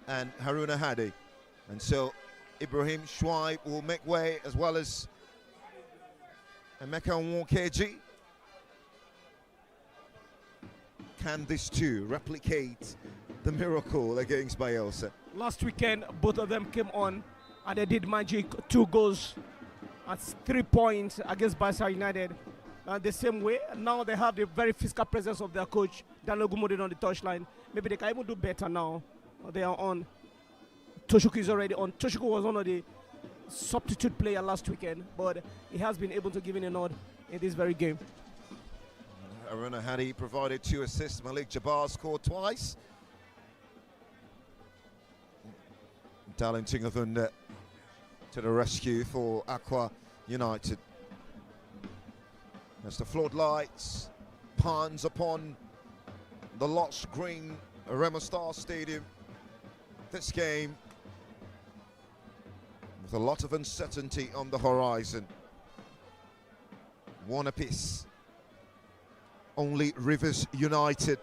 and Haruna Hadi. And so Ibrahim Shwaib will make way, as well as Emeka Nwokeji. Can these 2 replicate the miracle against Bayelsa? Last weekend, both of them came on and they did magic. 2 goals at 3 points against Bayelsa United. The same way, now they have the very physical presence of their coach, Daniel Gumodin, on the touchline. Maybe they can even do better now. They are on. Toshuku is already on. Toshuku was one of the substitute player last weekend, but he has been able to give in a nod in this very game. Haruna Hadi provided 2 assists. Malik Jabbar scored twice. Darlin Tingavunda to the rescue for AKWA United. As the floodlights pans upon the lost green REMO Star Stadium, this game with a lot of uncertainty on the horizon. 1 apiece. Only Rivers United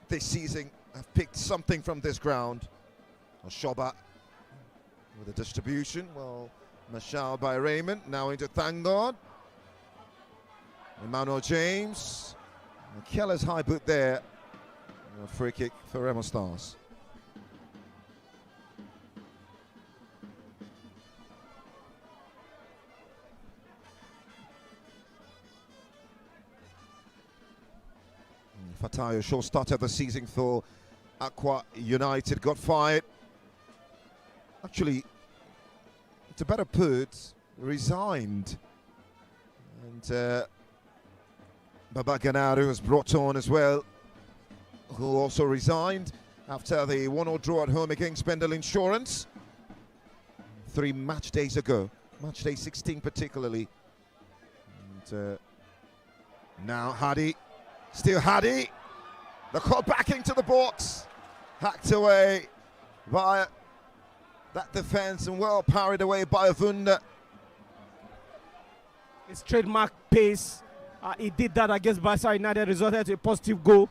this season have picked something from this ground. Oshoba with a distribution. Well, Mashal by Raymond. Now into Thangod. Emmanuel James. Keller's high boot there. A free kick for REMO Stars. Fatayo, short start of the season for AKWA United, got fired. Actually, to better put, resigned. And Baba Ganaru was brought on as well, who also resigned after the 1-0 draw at home against Bendel Insurance 3 match days ago, match day 16 particularly. And now Hadi. Still Hadi. The call back into the box. Hacked away by that defense and well parried away by Avunda. His trademark pace. He did that against Bayelsa United, resulted in a positive goal.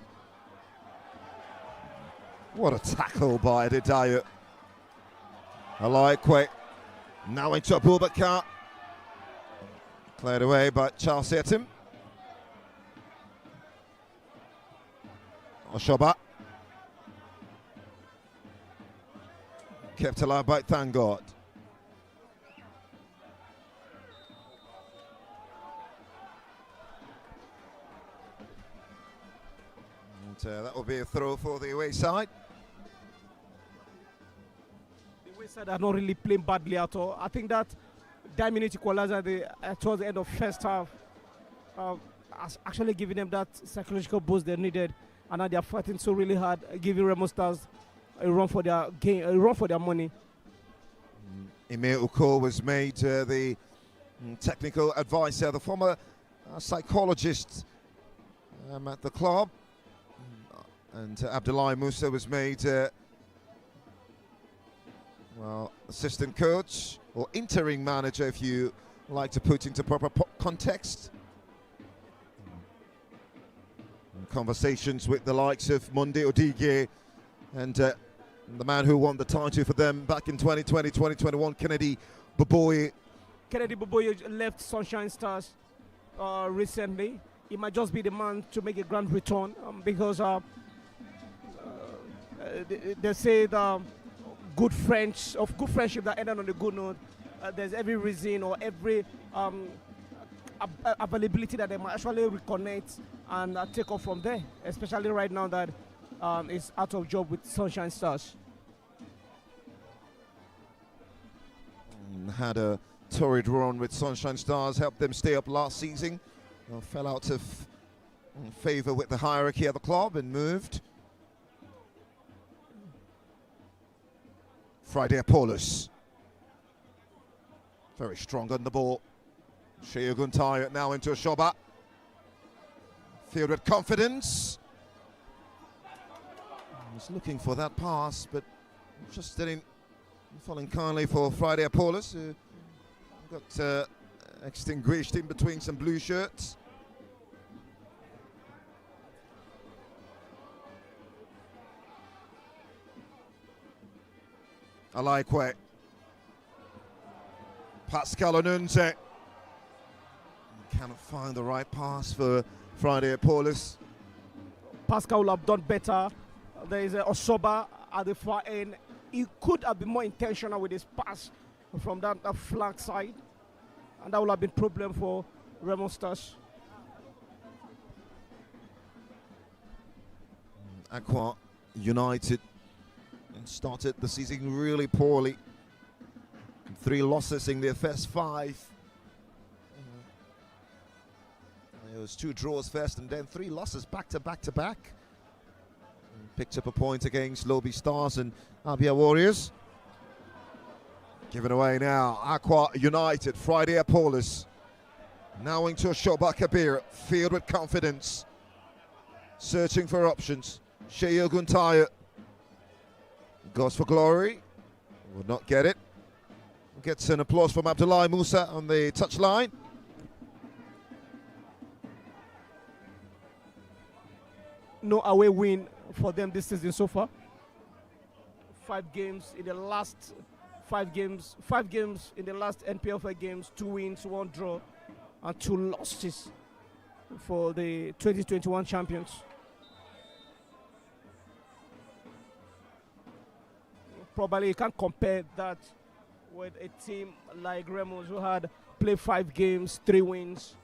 What a tackle by Adedayo. Alaikwe. Now into Abubakar. Cleared away by Charles Etim. Oshoba. Kept alive by Thangod. And that will be a throw for the away side. The away side are not really playing badly at all. I think that 9-minute equalizer towards the end of first half has actually given them that psychological boost they needed. And now they are fighting so really hard, giving REMO Stars a run for their game, a run for their money. Emir Uko was made the technical advisor, the former psychologist at the club. And Abdullahi Musa was made well, assistant coach or interim manager, if you like to put into proper context. Conversations with the likes of Monday Odige and the man who won the title for them back in 2020, 2021, Kennedy Boboye. Kennedy Boboye left Sunshine Stars recently. He might just be the man to make a grand return because they say the good friendship that ended on a good note. There's every reason or every availability that they might actually reconnect and take off from there, especially right now that is out of job with Sunshine Stars. Had a torrid run with Sunshine Stars, helped them stay up last season. Fell out of favour with the hierarchy of the club and moved. Friday Apollos. Very strong on the ball. Shea Guntai now into a Shoba. Field with confidence. He's looking for that pass, but just didn't. Falling kindly for Friday Apollos, who got extinguished in between some blue shirts. AKWA. Pascal Onunze. Cannot find the right pass for Friday Apollos. Pascal will have done better. There is a Osoba at the far end. He could have been more intentional with his pass from that flank side, and that would have been a problem for REMO Stars. AKWA United started the season really poorly. 3 losses in their first 5. It was 2 draws first and then 3 losses back to back to back. Picked up a point against Lobby Stars and Abia Warriors. Given away now, AKWA United, Friday Apollos. Now into a Shoba Kabir, field with confidence. Searching for options. Shea Guntaya goes for glory, would not get it. Gets an applause from Abdullahi Musa on the touchline. No away win for them this season so far. 5 games in the last 5 games. 5 games in the last NPFL games. 2 wins, 1 draw, and 2 losses for the 2021 champions. Probably you can't compare that with a team like Remos, who had played 5 games, 3 wins,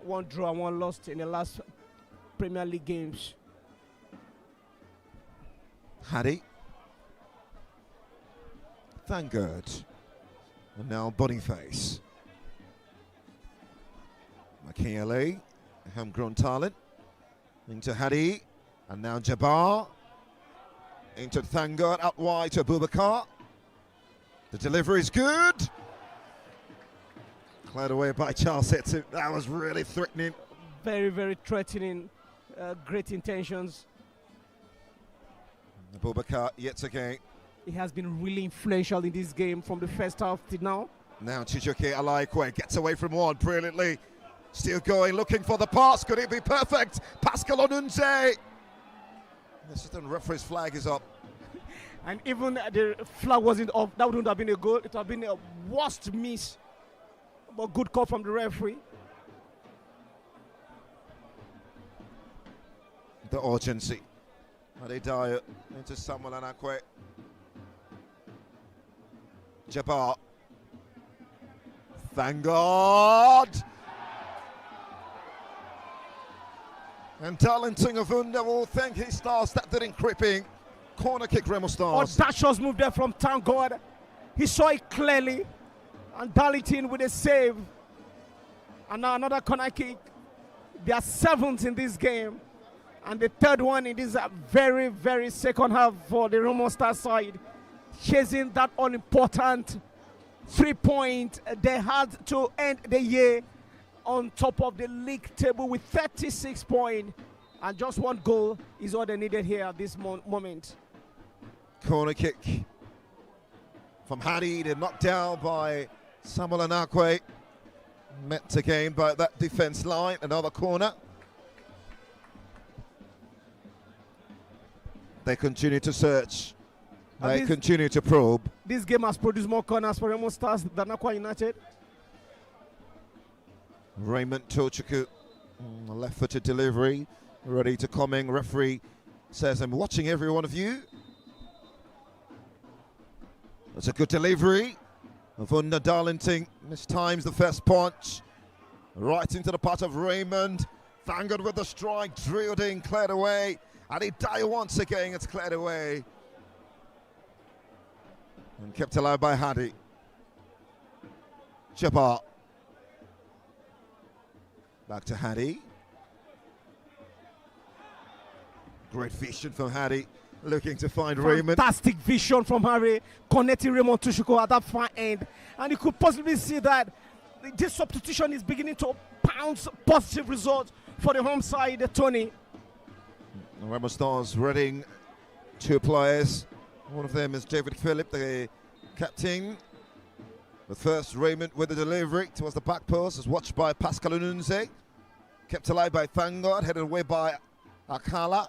1 draw, 1 loss in the last Premier League games. Hadi. Thangard. And now Boniface. Makiele, homegrown talent. Into Hadi. And now Jabbar. Into Thangard, out wide to Boubacar. The delivery is good. Cleared away by Charles Setsu. That was really threatening. Very, very threatening. Great intentions. Boubacar yet again. He has been really influential in this game from the first half to now. Now Chijoke AKWA gets away from one brilliantly. Still going, looking for the pass. Could it be perfect? Pascal Onunze. The assistant referee's flag is up. And even the flag wasn't off. That wouldn't have been a goal. It would have been a worst miss. But good call from the referee. The urgency. Ade Dyer into Samuel Anakwe. Jabbar. Thank God. And Darlington Avunda will thank his stars that didn't creeping. Corner kick Remo Stars. Audacious move there from Thank God. He saw it clearly. And Darlington with a save. And now another corner kick. They are 7th in this game. And the 3rd one in this very, very second half for the Remo Stars side. Chasing that all-important 3-point. They had to end the year on top of the league table with 36 points. And just 1 goal is all they needed here at this moment. Corner kick from Hadi. They're knocked down by Samuel Anakwe. Met again by that defense line. Another corner. They continue to search. They this, continue to probe. This game has produced more corners for REMO Stars than AKWA United. Raymond Tochukwu, left-footed delivery, ready to coming. Referee says, I'm watching every one of you. That's a good delivery. Vunda Darlington mistimes the first punch. Right into the part of Raymond. Vanguard with the strike, drilled in, cleared away. And he died once again, it's cleared away. And kept alive by Hadi. Jabbar. Back to Hadi. Great vision from Hadi. Looking to find Raymond. Fantastic vision from Harry. Connecting Raymond Tochukwu at that far end. And you could possibly see that this substitution is beginning to bounce positive results for the home side, Tony. REMO Stars reading 2 players. One of them is David Phillip, the captain. The first, Raymond with the delivery towards the back post, is watched by Pascal Ununze. Kept alive by Vanguard, headed away by Akala.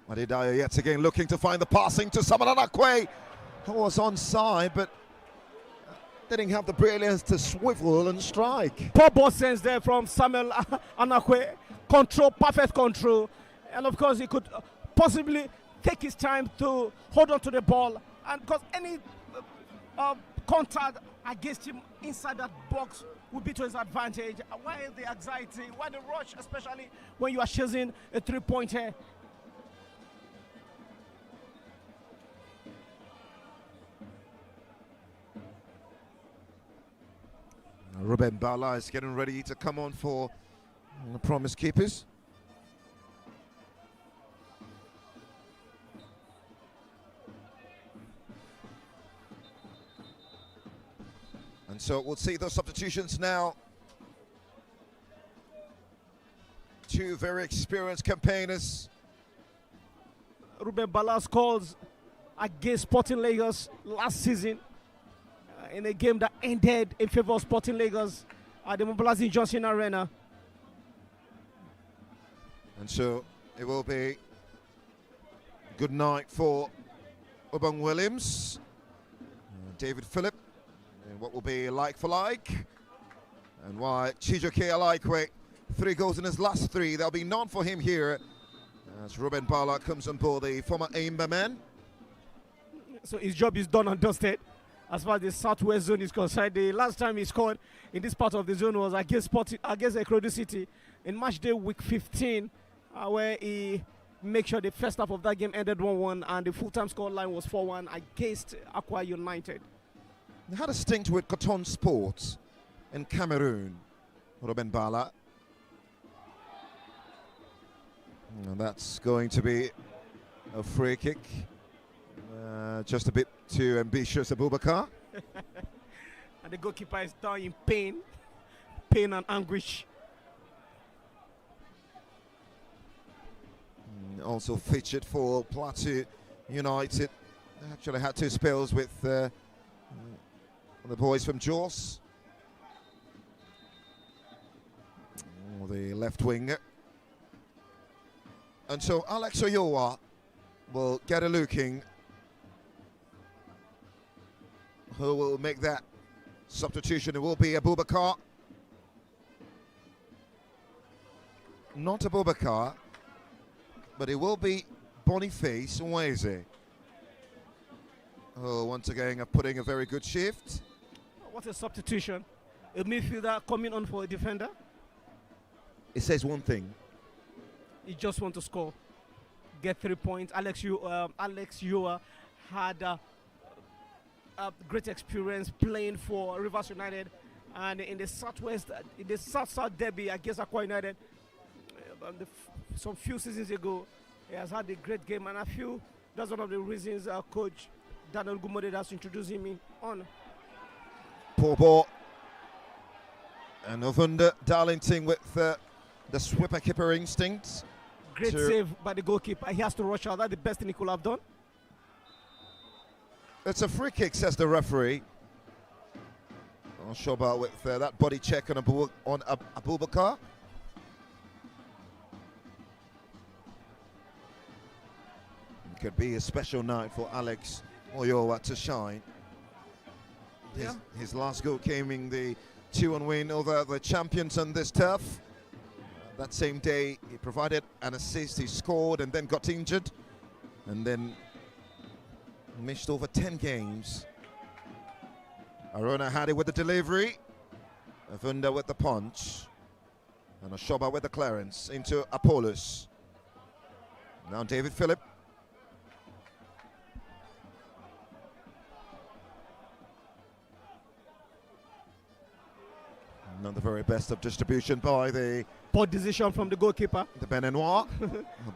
Adidayo yet again looking to find the passing to Samuel Anakwe, who was onside, but didn't have the brilliance to swivel and strike. Poor ball sense there from Samuel Anakwe. Control, perfect control. And of course, he could possibly take his time to hold on to the ball. And because any contact against him inside that box would be to his advantage. Why the anxiety? Why the rush, especially when you are chasing a 3-pointer? Ruben Bala is getting ready to come on for the Promise Keepers. And so we'll see those substitutions now. 2 very experienced campaigners. Ruben Bala scores against Sporting Lagos last season in a game that ended in favor of Sporting Lagos at the Mobilizing Johnson Arena. And so it will be good night for Obang Williams, David Phillip, and what will be like for like. And why Chijoke Alaikwe, 3 goals in his last 3. There'll be none for him here as Ruben Bala comes on board, the former Aimba man. So his job is done and dusted as far as the Southwest zone is concerned. The last time he scored in this part of the zone was against Ekrodu City in match day week 15, where he made sure the first half of that game ended 1-1 and the full-time score line was 4-1 against AKWA United. He had a stint with Coton Sports in Cameroon, Ruben Bala. And that's going to be a free kick. Just a bit too ambitious, Abubakar. And the goalkeeper is down in pain and anguish. Also featured for Plateau United. Actually had 2 spells with the boys from Jos. The left winger. And so Alex Oyowa will get a looking. Who will make that substitution? It will be Abubakar. Not Abubakar, but it will be Boniface Nweze. Oh, once again, putting a very good shift. What a substitution. A midfielder coming on for a defender. It says one thing. He just want to score. Get 3 points. Alex Yua had a great experience playing for Rivers United, and in the Southwest, in the South derby against AKWA United, some few seasons ago, he has had a great game, and I feel that's one of the reasons coach Daniel Gumode has introduced him on. Poor ball. And Ovunda Darlington with the sweeper keeper instinct. Great save by the goalkeeper. He has to rush out. That's the best thing he could have done. It's a free kick, says the referee. Not sure about with that body check on Abubakar. could be a special night for Alex Oyowa to shine. His last goal came in the 2-1 win over the champions on this turf. That same day, he provided an assist, he scored and then got injured. And then missed over 10 games. Arona had it with the delivery. Avunda with the punch. And Oshoba with the clearance into Apollos. Now David Phillip. Not the very best of distribution by the... Poor decision from the goalkeeper. The Benenoir.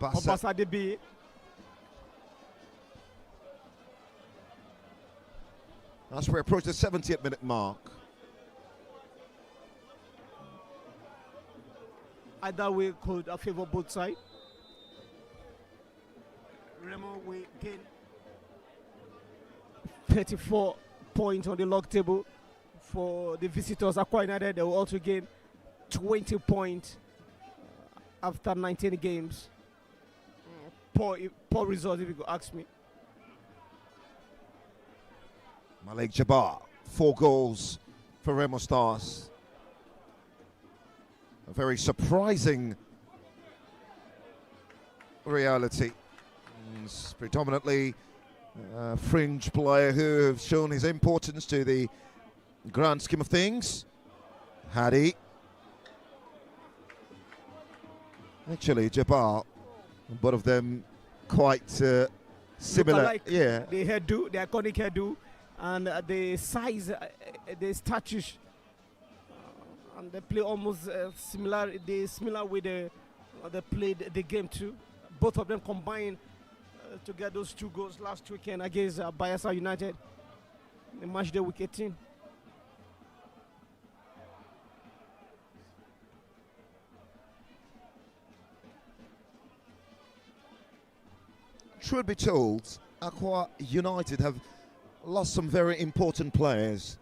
Obasa Debi. As we approach the 70th minute mark. Either way could favor both sides. Remo will gain 34 points on the log table. For the visitors, AKWA United, they will also gain 20 points after 19 games. Poor result, if you could ask me. Malik Jabbar, 4 goals for Remo Stars. A very surprising reality. It's predominantly a fringe player who has shown his importance to the grand scheme of things. Hadi. Actually, Jabbar, both of them quite similar. Like the hairdo, the iconic hairdo, and the size, the stature, and they play almost similar. They similar with they played the game too. Both of them combined to get those 2 goals last weekend against Bayelsa United. The match day week 18. Truth be told, AKWA United have lost some very important players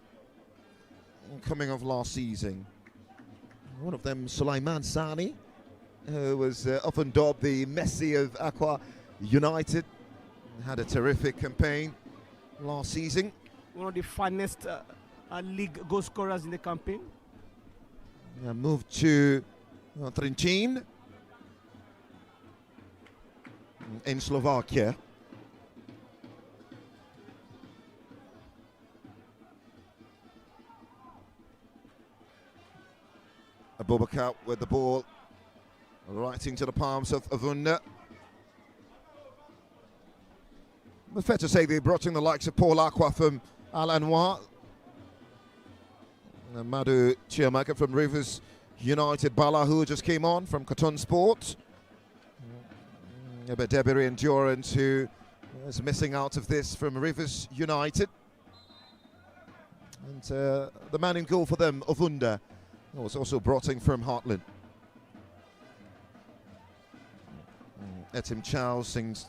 coming off last season. One of them, Sulaiman Sani, who was often dubbed the Messi of AKWA United, had a terrific campaign last season. One of the finest league goal scorers in the campaign. Moved to Trenčín in Slovakia. Abubakar with the ball right into the palms of Avunda. But fair to say they brought in the likes of Paul Aqua from Al-Anwar, and Madu Chiamaka from Rivers United, Bala who just came on from Cotton Sport. But Debiri Endurance, who is missing out of this from Rivers United. And the man in goal for them, Ovunda, was also brought in from Heartland. Etim Charles sings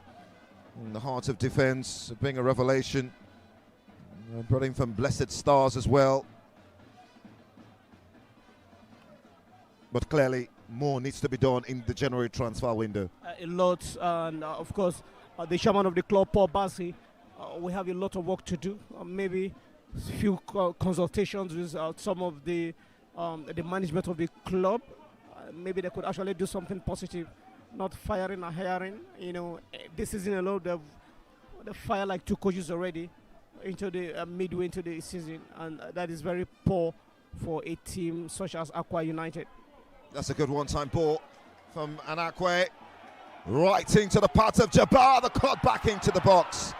in the heart of defence, being a revelation. Brought in from Blessed Stars as well. But clearly, more needs to be done in the January transfer window. A lot, and of course, the chairman of the club, Paul Bassi, we have a lot of work to do. Maybe a few consultations with some of the management of the club. Maybe they could actually do something positive, not firing or hiring. You know, this season alone, they fire like 2 coaches already into the midway into the season, and that is very poor for a team such as AKWA United. That's a good one-time ball from Anakwe. Right into the path of Jabbar, the cut back into the box.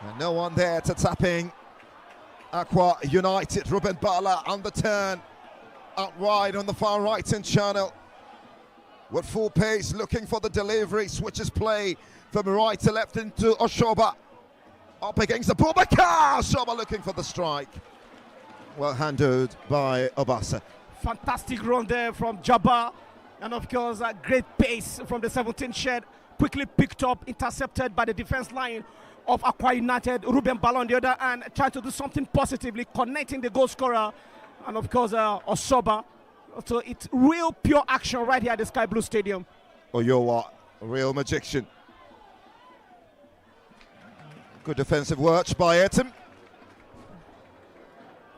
And no one there to tap in. AKWA United, Ruben Bala on the turn. Out wide on the far right-hand channel. With full pace, looking for the delivery. Switches play from right to left into Oshoba. Up against the Boubacar. Oshoba looking for the strike. Well handled by Obasa. Fantastic run there from Jabbar, and of course a great pace from the 17th shed, quickly picked up, intercepted by the defense line of AKWA United. Ruben Bala on the other hand, trying to do something positively, connecting the goal scorer, and of course Osoba. So it's real pure action right here at the Sky Blue Stadium. Oyowa, a real magician. Good defensive work by Etim.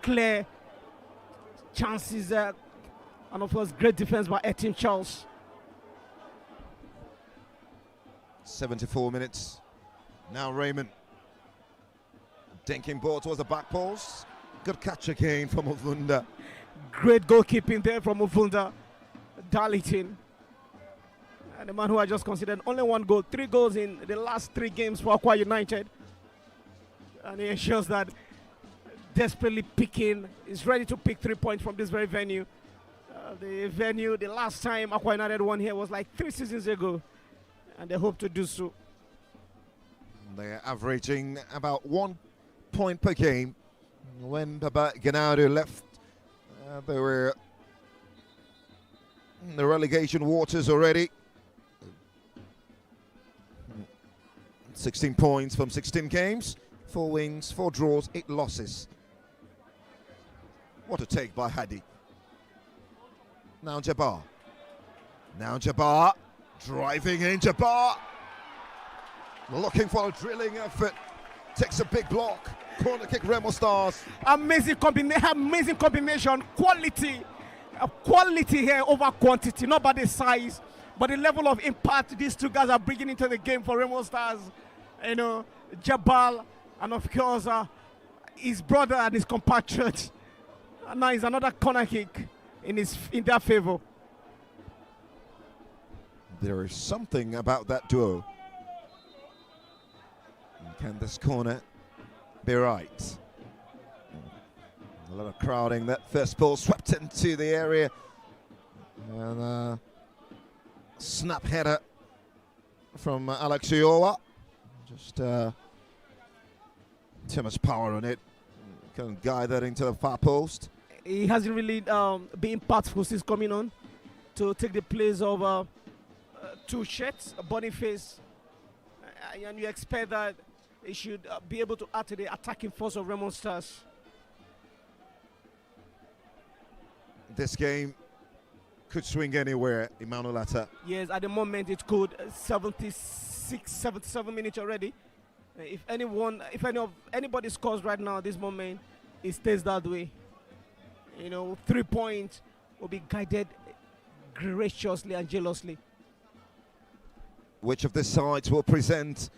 Clear chances and of course great defense by Etim Charles. 74 minutes. Now Raymond. Dinking ball towards the back post. Good catch again from Ovunda. Great goalkeeping there from Ovunda. Darlington. And the man who I just considered only one goal. 3 goals in the last 3 games for AKWA United. And he ensures that desperately picking, is ready to pick 3 points from this very venue. The last time AKWA United won here was like 3 seasons ago. And they hope to do so. They're averaging about 1 point per game. When Baba Ganado left, they were in the relegation waters already. 16 points from 16 games, 4 wins, 4 draws, 8 losses. What a take by Hadi. Now Jabbar. Now Jabbar. Driving in Jabbar. Looking for a drilling effort. Takes a big block. Corner kick, Remo Stars. Amazing combination. Quality. Quality here over quantity. Not by the size, but the level of impact these 2 guys are bringing into the game for Remo Stars. You know, Jabal and of course his brother and his compatriot. And now is another corner kick in their favor. There is something about that duo. Can this corner be right? A lot of crowding. That first ball swept into the area. And snap header from AKWA. Just too much power on it. Can guide that into the far post. He hasn't really been impactful since coming on to take the place of 2 Shets, Boniface. And you expect that he should be able to add to the attacking force of Remo Stars. This game could swing anywhere, Emmanuel Atta. Yes, at the moment it could. 76, 77 minutes already. If anybody scores right now at this moment, it stays that way. You know, 3 points will be guided graciously and jealously. Which of the sides will present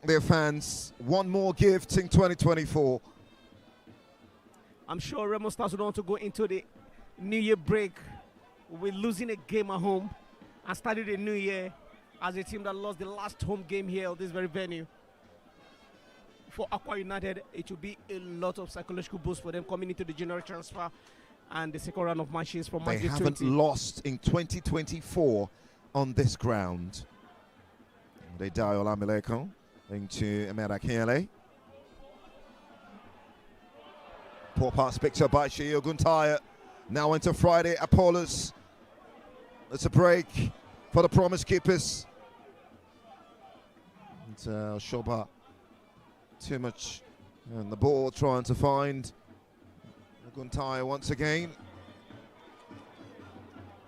their fans one more gift in 2024? I'm sure Remo Stars would want to go into the New Year break with losing a game at home and started the New Year as a team that lost the last home game here at this very venue. For AKWA United, it will be a lot of psychological boost for them coming into the January transfer and the second round of matches from They haven't lost in 2024 on this ground. They dial Olamileko into Emera Kiele. Poor pass picked up by Shio Guntaya. Now into Friday, Apollos. It's a break for the promise keepers. It's Shoba. Too much on the ball, trying to find Guntaya once again.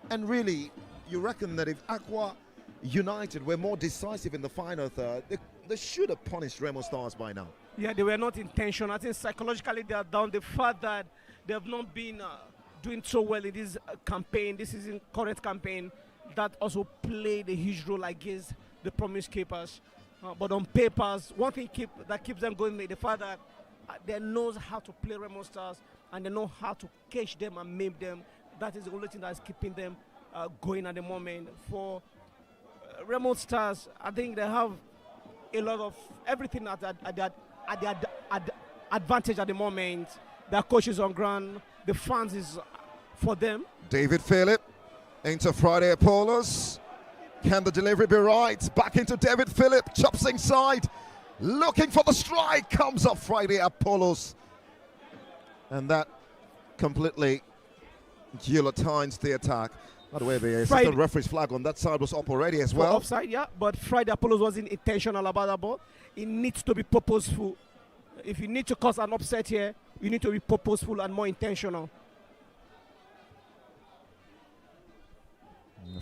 And really, you reckon that if AKWA United were more decisive in the final third, they should have punished Remo Stars by now. Yeah, they were not intentional. I think psychologically they are down. The fact that they have not been doing so well in this campaign, this is in current campaign, that also played a huge role against the promise keepers. But on papers, one thing that keeps them going is the fact that they knows how to play Remo Stars and they know how to catch them and maim them. That is the only thing that is keeping them going at the moment. For Remo Stars, I think they have a lot of everything at their advantage at the moment. Their coach is on ground. The fans is for them. David Phillip into Friday Apollos. Can the delivery be right? Back into David Phillip, chops inside, looking for the strike, comes up Friday Apollos. And that completely guillotines the attack. By the way, the assistant referee's flag on that side was up already as well. Offside, yeah, but Friday Apollos wasn't intentional about that ball. It needs to be purposeful. If you need to cause an upset here, you need to be purposeful and more intentional.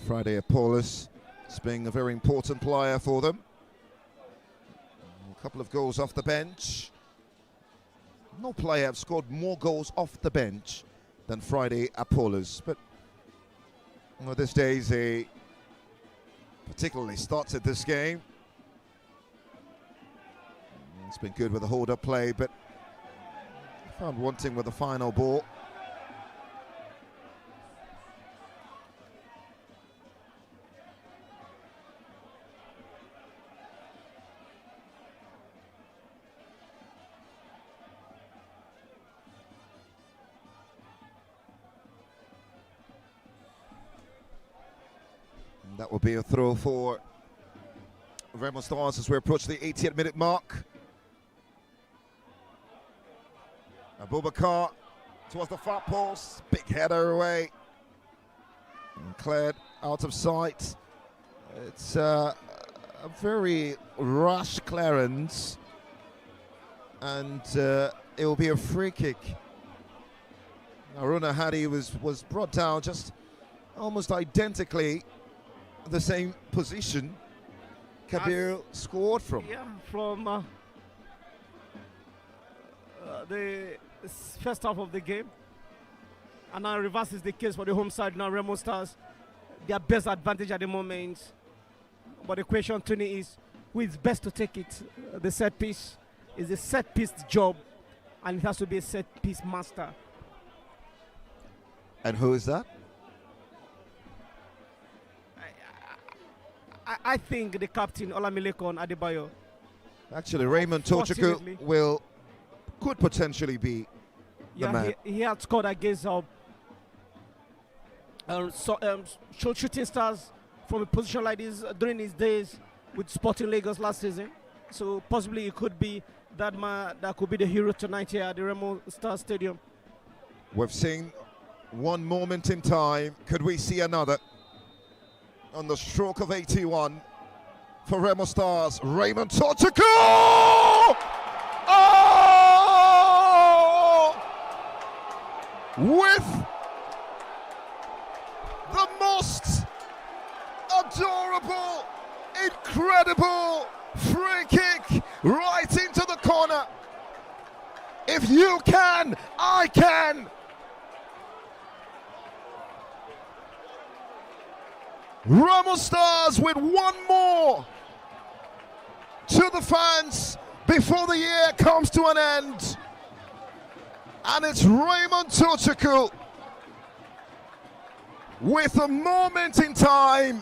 Friday Apollos is being a very important player for them. A couple of goals off the bench. No player have scored more goals off the bench than Friday Apollos. But this days, particularly started this game. It's been good with the hold-up play, but found wanting with the final ball. And that will be a throw for Remo Stars as we approach the 80th minute mark. Abubakar towards the far post, big header away, and cleared out of sight. It's a very rash clearance, and it will be a free kick. Aruna Hadi was brought down just almost identically the same position Kabir scored from. Yeah, from the first half of the game. And now reverse is the case for the home side. Now Remo Stars, their best advantage at the moment. But the question, Tony, is who is best to take it? The set piece is a set piece job, and it has to be a set piece master. And who is that? I think the captain, Olamilekon Adebayo. Actually, Raymond Tochukwu could potentially be the man. He had scored against shooting stars from a position like this during his days with Sporting Lagos last season. So possibly it could be that man that could be the hero tonight here at the Remo Star Stadium. We've seen one moment in time. Could we see another? On the stroke of 81 for Remo Stars, Raymond Tochukwu! Oh! With the most adorable, incredible free kick right into the corner. If you can, I can. Remo Stars with one more to the fans before the year comes to an end. And it's Raymond Tochukwu with a moment in time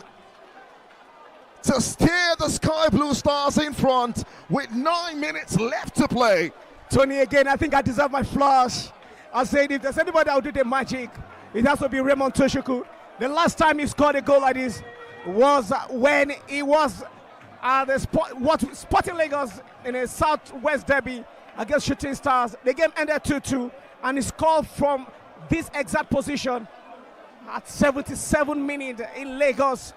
to steer the Sky Blue Stars in front with 9 minutes left to play. Tony, again, I think I deserve my flash. I said if there's anybody that will do the magic, it has to be Raymond Tochukwu. The last time he scored a goal like this was when he was at the Sporting Lagos in a Southwest derby against Shooting Stars. The game ended 2-2, and he scored from this exact position at 77 minutes in Lagos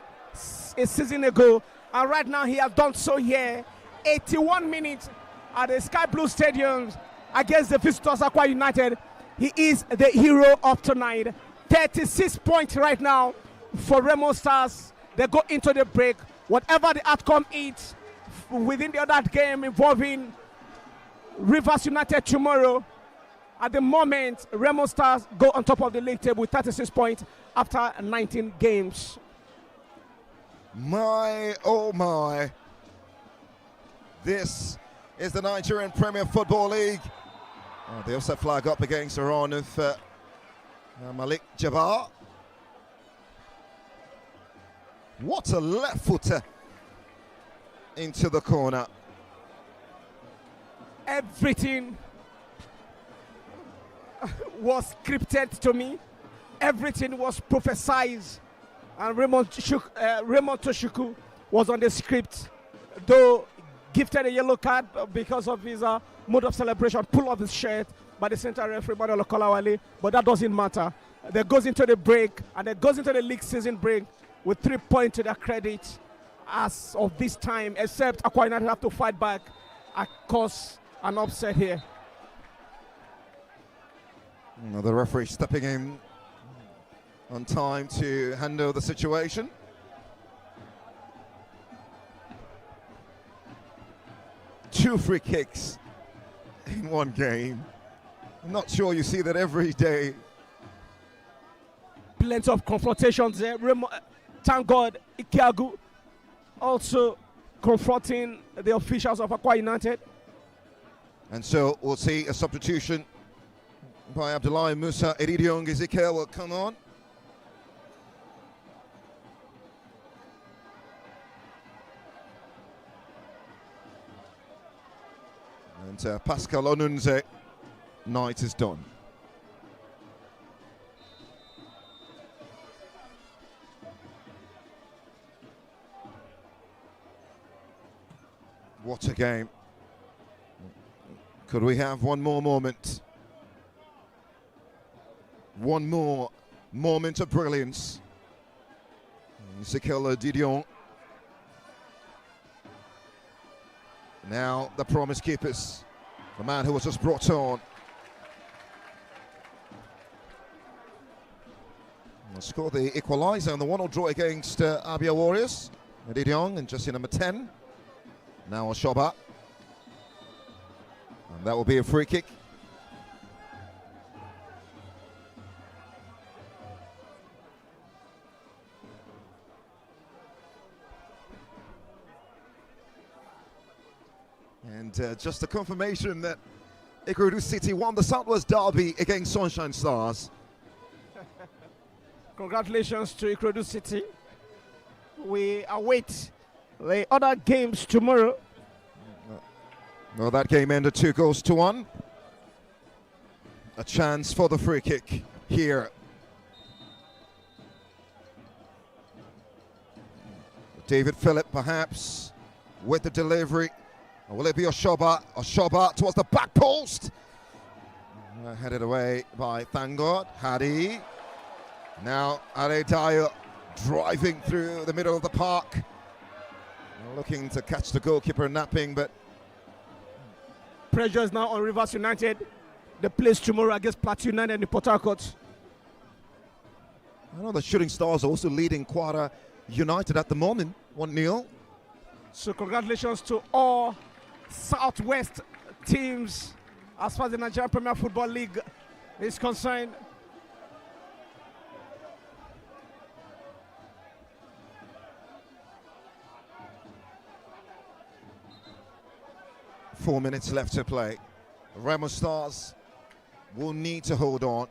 a season ago. And right now he has done so here, 81 minutes at the Sky Blue Stadium against the visitors AKWA United. He is the hero of tonight. 36 points right now for Remo Stars. They go into the break. Whatever the outcome is within the other game involving Rivers United tomorrow, at the moment, Remo Stars go on top of the league table with 36 points after 19 games. My, oh my. This is the Nigerian Premier Football League. Oh, the offside flag up against the run of Malik Jabbar. What a left footer into the corner. Everything was scripted to me. Everything was prophesied. And Raymond Tochukwu was on the script, though gifted a yellow card because of his mode of celebration, pull off his shirt by the center referee, Manuel Okolawale, but that doesn't matter. They goes into the break, and they goes into the league season break with 3 points to their credit as of this time, except AKWA United have to fight back and cause an upset here. The referee stepping in on time to handle the situation. 2 free kicks in one game. I'm not sure you see that every day. Plenty of confrontations there. Thank God, AKWA also confronting the officials of AKWA United. And so we'll see a substitution by Abdullahi Musa. Eridiong Ezekiel will come on. And Pascal Onunze, night is done. What a game. Could we have one more moment? One more moment of brilliance. Ezekiel Didion. Now the promise keepers, the man who was just brought on. He'll score the equaliser on the 1-0 draw against Abia Warriors. Didion and jersey number 10. Now Oshoba. And that will be a free kick. And just a confirmation that Ikorodu City won the Southwest Derby against Sunshine Stars. Congratulations to Ikorodu City. We await the other games tomorrow. Well, that game ended 2-1. A chance for the free kick here. David Phillip perhaps with the delivery. Or will it be Oshoba? Oshoba towards the back post. Headed away by Thangod. Hadi. Now Adedayo driving through the middle of the park. Looking to catch the goalkeeper napping, but pressure is now on Rivers United. The place tomorrow against Plateau United in Port Harcourt. I know the Shooting Stars are also leading Kwara United at the moment, 1-0. So congratulations to all Southwest teams as far as the Nigerian Premier Football League is concerned. Four minutes left to play. REMO Stars will need to hold on.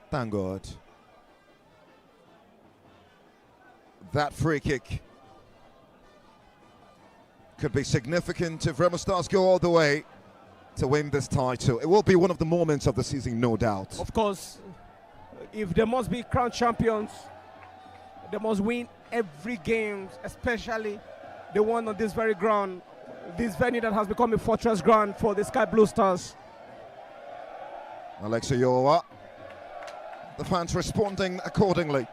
Thank God. That free kick could be significant if REMO Stars go all the way to win this title. It will be one of the moments of the season, no doubt. Of course, if there must be crown champions, they must win every game, especially the one on this very ground, this venue that has become a fortress ground for the Sky Blue Stars. Alexa Yowa, the fans responding accordingly.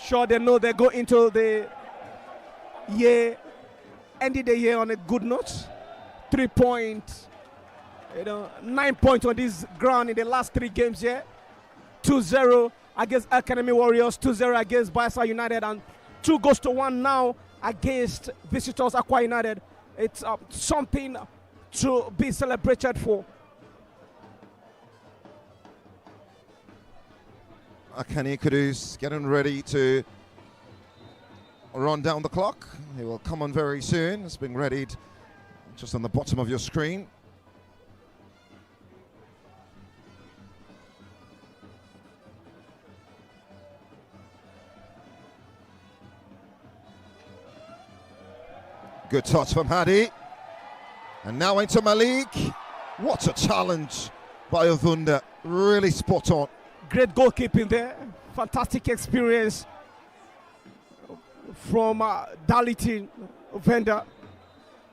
Sure, they know they go into the year, ending the year on a good note. 3 points, 9 points on this ground in the last 3 games here. 2-0 against Academy Warriors, 2-0 against Bayelsa United, and 2-1 now against visitors AKWA United. It's something to be celebrated for. Akani Kudus getting ready to run down the clock. He will come on very soon. It's been readied just on the bottom of your screen. Good touch from Hadi. And now into Malik. What a challenge by Ovunda. Really spot on. Great goalkeeping there. Fantastic experience from Darlington Vendor.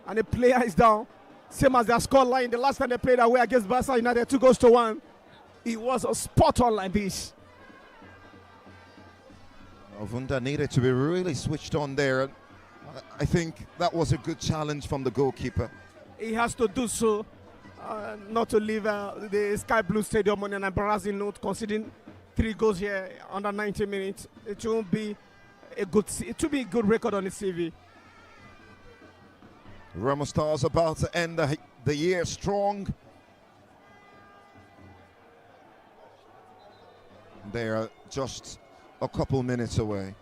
And the player is down. Same as their score line. The last time they played away against Bayelsa United, 2-1. It was a spot on like this. Ovunda needed to be really switched on there. I think that was a good challenge from the goalkeeper. He has to do so, not to leave the Sky Blue Stadium on an embarrassing note, considering 3 goals here under 90 minutes. It will be a good record on the CV. Remo Stars about to end the year strong. They are just a couple minutes away.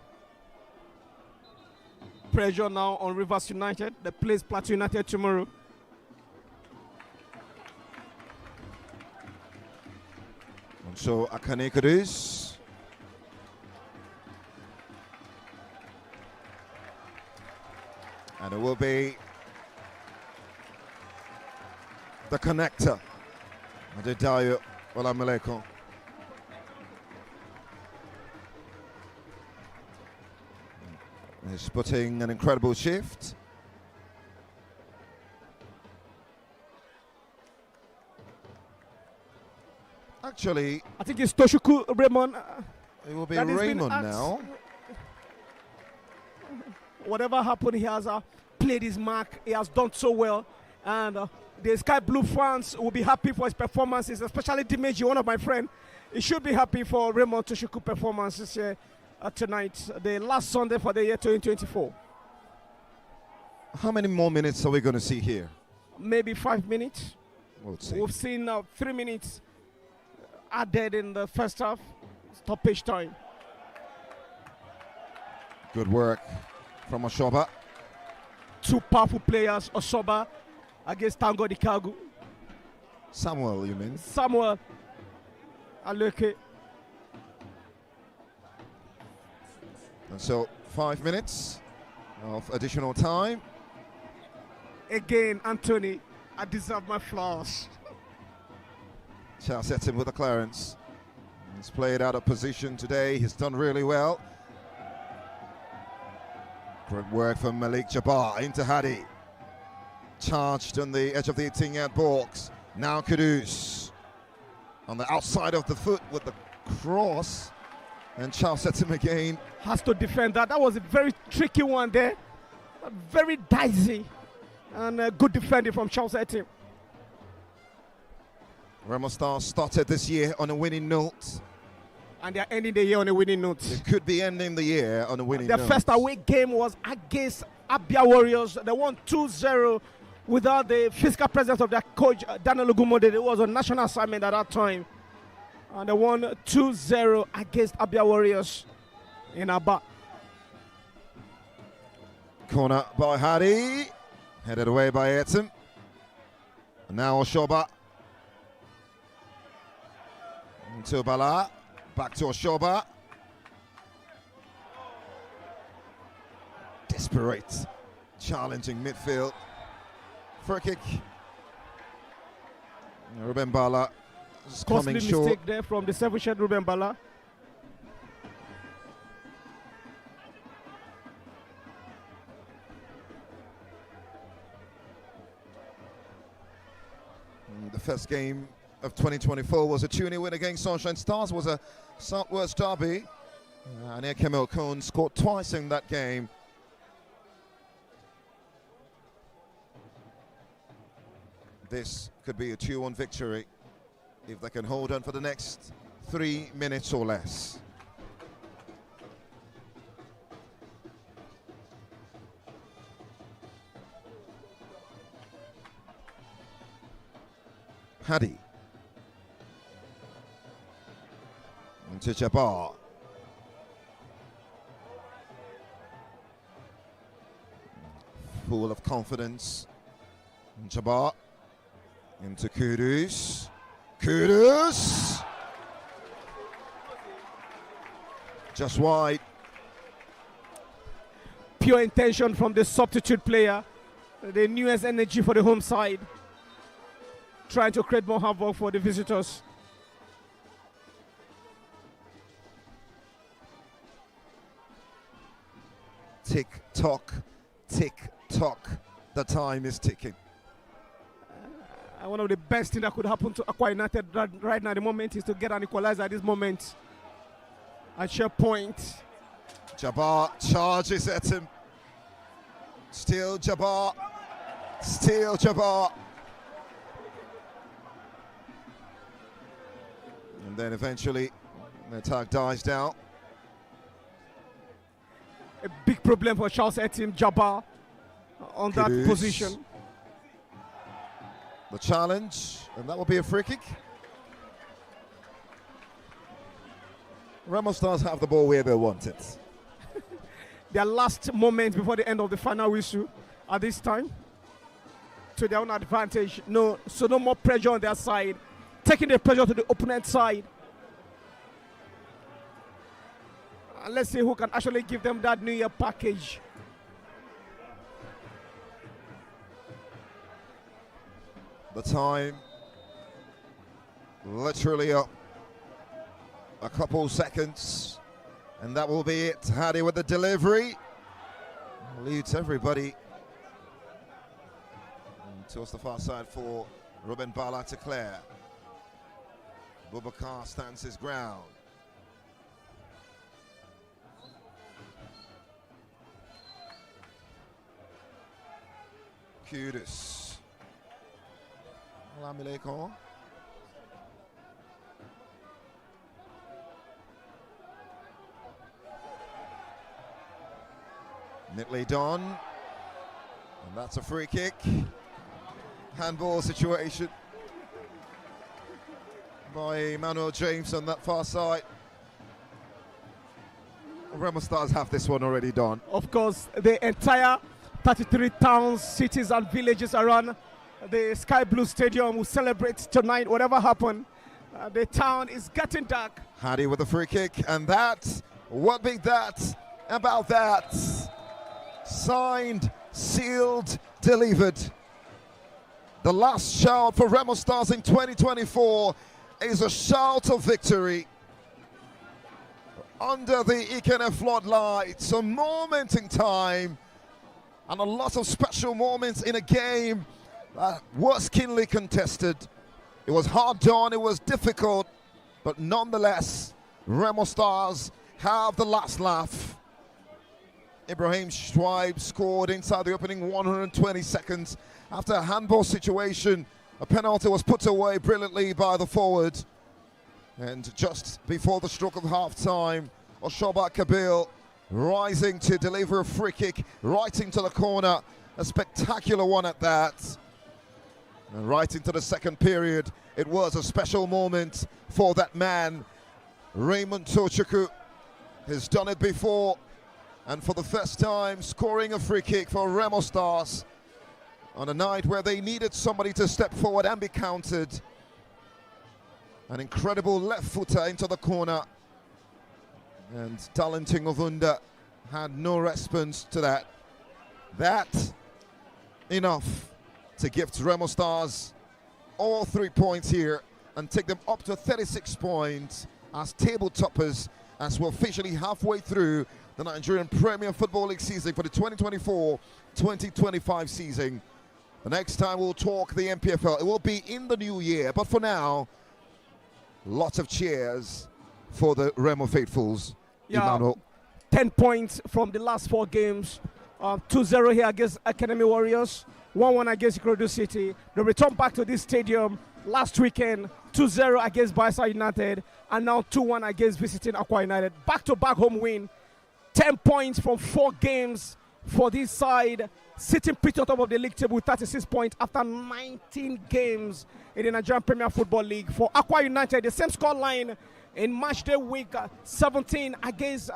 Pressure now on Rivers United. They play Plateau United tomorrow. And so Akane Kudus. And it will be the connector. Adedayo Olamaleko. He's putting an incredible shift. Actually, I think it's Toshuku Raymond. It will be Raymond now. Whatever happened, he has played his mark. He has done so well. And the Sky Blue fans will be happy for his performances, especially Dimeji, one of my friends. He should be happy for Raymond Toshuku performances here tonight, the last Sunday for the year 2024. How many more minutes are we going to see here? Maybe 5 minutes. We'll see. We've seen 3 minutes added in the first half. Stoppage time. Good work from Oshoba. 2 powerful players, Oshoba against Tango Dikagu. Samuel, you mean? Samuel Aleke. And so 5 minutes of additional time. Again, Anthony, I deserve my flowers. Charles sets him with a clearance. He's played out of position today. He's done really well. Great work from Malik Jabbar into Hadi. Charged on the edge of the 18-yard box. Now Kudus on the outside of the foot with the cross. And Charles sets him again. Has to defend that. That was a very tricky one there. Very dicey. And good defending from Charles Etim. Remo Stars started this year on a winning note. And they're ending the year on a winning note. They could be ending the year on a winning note. Their first away game was against Abia Warriors. They won 2-0 without the physical presence of their coach, Daniel Ogumode. It was on national assignment at that time. And they won 2-0 against Abia Warriors in Aba. Corner by Hadi. Headed away by Etim. And now Oshoba. Into Bala. Back to Oshoba. Desperate. Challenging midfield. Free kick. Ruben Bala is Costly coming short. mistake there from the 7-shed Ruben Bala. The first game of 2024 was a 2-0 win against Sunshine Stars. Was a Southwest derby. And Ekemel Kohn scored twice in that game. This could be a 2-1 victory if they can hold on for the next 3 minutes or less. Hadi. Into Jabbar. Full of confidence. Jabbar. Into Kudus. Kudus! Just wide. Pure intention from the substitute player. The newest energy for the home side. Trying to create more havoc for the visitors. Tick tock, tick tock. The time is ticking. One of the best things that could happen to AKWA United right now at the moment is to get an equalizer at this moment. At share point. Jabbar charges at him. Still Jabbar. Still Jabbar. And then eventually The attack dies down. A big problem for Charles Etim Jabbar on that position. The challenge, and that will be a free kick. Remo Stars have the ball where they want it. Their last moment before the end of the final whistle at this time. To their own advantage. No more pressure on their side. Taking the pressure to the opponent side. And let's see who can actually give them that New Year package. The time literally up a couple seconds, and that will be it. Hadi with the delivery leads everybody towards the far side for Ruben Bala to clear. Boubacar stands his ground. Kudus. Olamileko. Neatly done. And that's a free kick. Handball situation by Emmanuel James on that far side. Remo Stars have this one already done. Of course, the entire 33 towns, cities and villages around the Sky Blue Stadium will celebrate tonight, whatever happened. The town is getting dark. Hadi with the free kick, and that, what be that about that? Signed, sealed, delivered. The last shout for Remo Stars in 2024 is a shout of victory. Under the Ikene floodlights, a moment in time, and a lot of special moments in a game that was keenly contested. It was hard done, it was difficult, but nonetheless, Remo Stars have the last laugh. Ibrahim Schweib scored inside the opening 120 seconds after a handball situation. A penalty was put away brilliantly by the forward. And just before the stroke of half-time, Oshoba Kabil rising to deliver a free kick right into the corner. A spectacular one at that. And right into the second period, it was a special moment for that man. Raymond Tochukwu has done it before, and for the first time scoring a free kick for Remo Stars on a night where they needed somebody to step forward and be counted. An incredible left footer into the corner, and Talenting Ovunda had no response to that. That enough to gift Remo Stars all 3 points here and take them up to 36 points as table toppers, as we're officially halfway through the Nigerian Premier Football League season for the 2024-2025 season. The next time we'll talk the NPFL, it will be in the new year, but for now, lots of cheers for the Remo faithfuls. Yeah, Emmanuel. 10 points from the last 4 games. 2-0 here against Academy Warriors, 1-1 against Ikorodu City. They returned back to this stadium last weekend, 2-0 against Bayelsa United, and now 2-1 against visiting AKWA United. Back-to-back home win, 10 points from 4 games for this side, sitting pretty on top of the league table with 36 points after 19 games in the Nigerian Premier Football League. For AKWA United, the same scoreline in matchday week 17 against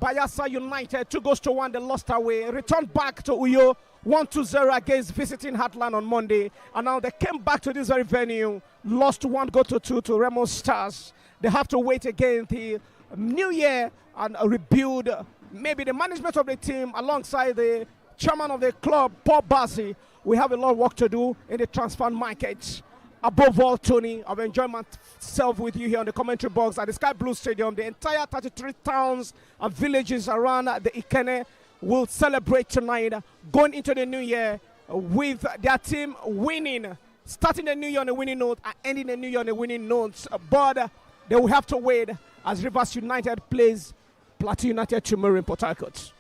Bayelsa United, 2-1, they lost away. Returned back to Uyo, 1-0 against visiting Heartland on Monday. And now they came back to this very venue, lost 1-2 to Remo Stars. They have to wait again the new year and rebuild. Maybe the management of the team alongside the chairman of the club, Paul Bassi. We have a lot of work to do in the transfer market. Above all, Tony, I've enjoyed myself with you here on the commentary box at the Sky Blue Stadium. The entire 33 towns and villages around the Ikene will celebrate tonight, going into the new year with their team winning, starting the new year on a winning note and ending the new year on a winning note. But they will have to wait as Rivers United plays Plateau United tomorrow in Port Harcourt.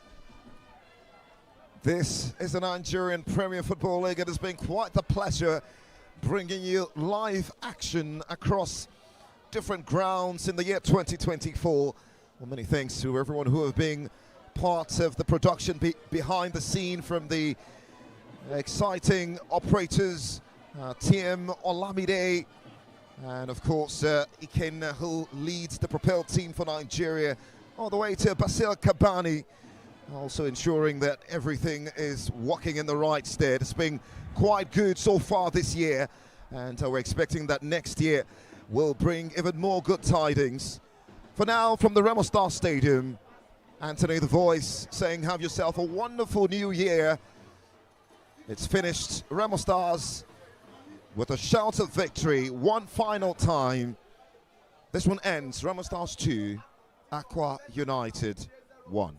This is the Nigerian Premier Football League. It has been quite the pleasure bringing you live action across different grounds in the year 2024. Well, many thanks to everyone who have been part of the production behind the scene, from the exciting operators, TM Olamide, and of course Iken, who leads the Propel team for Nigeria, all the way to Basil Kabani, also ensuring that everything is walking in the right stead. It's been quite good so far this year, and we're expecting that next year will bring even more good tidings. For now, from the Remo Star Stadium, Anthony the Voice saying have yourself a wonderful new year. It's finished. Remo Stars with a shout of victory one final time. This one ends Remo Stars 2, AKWA United 1.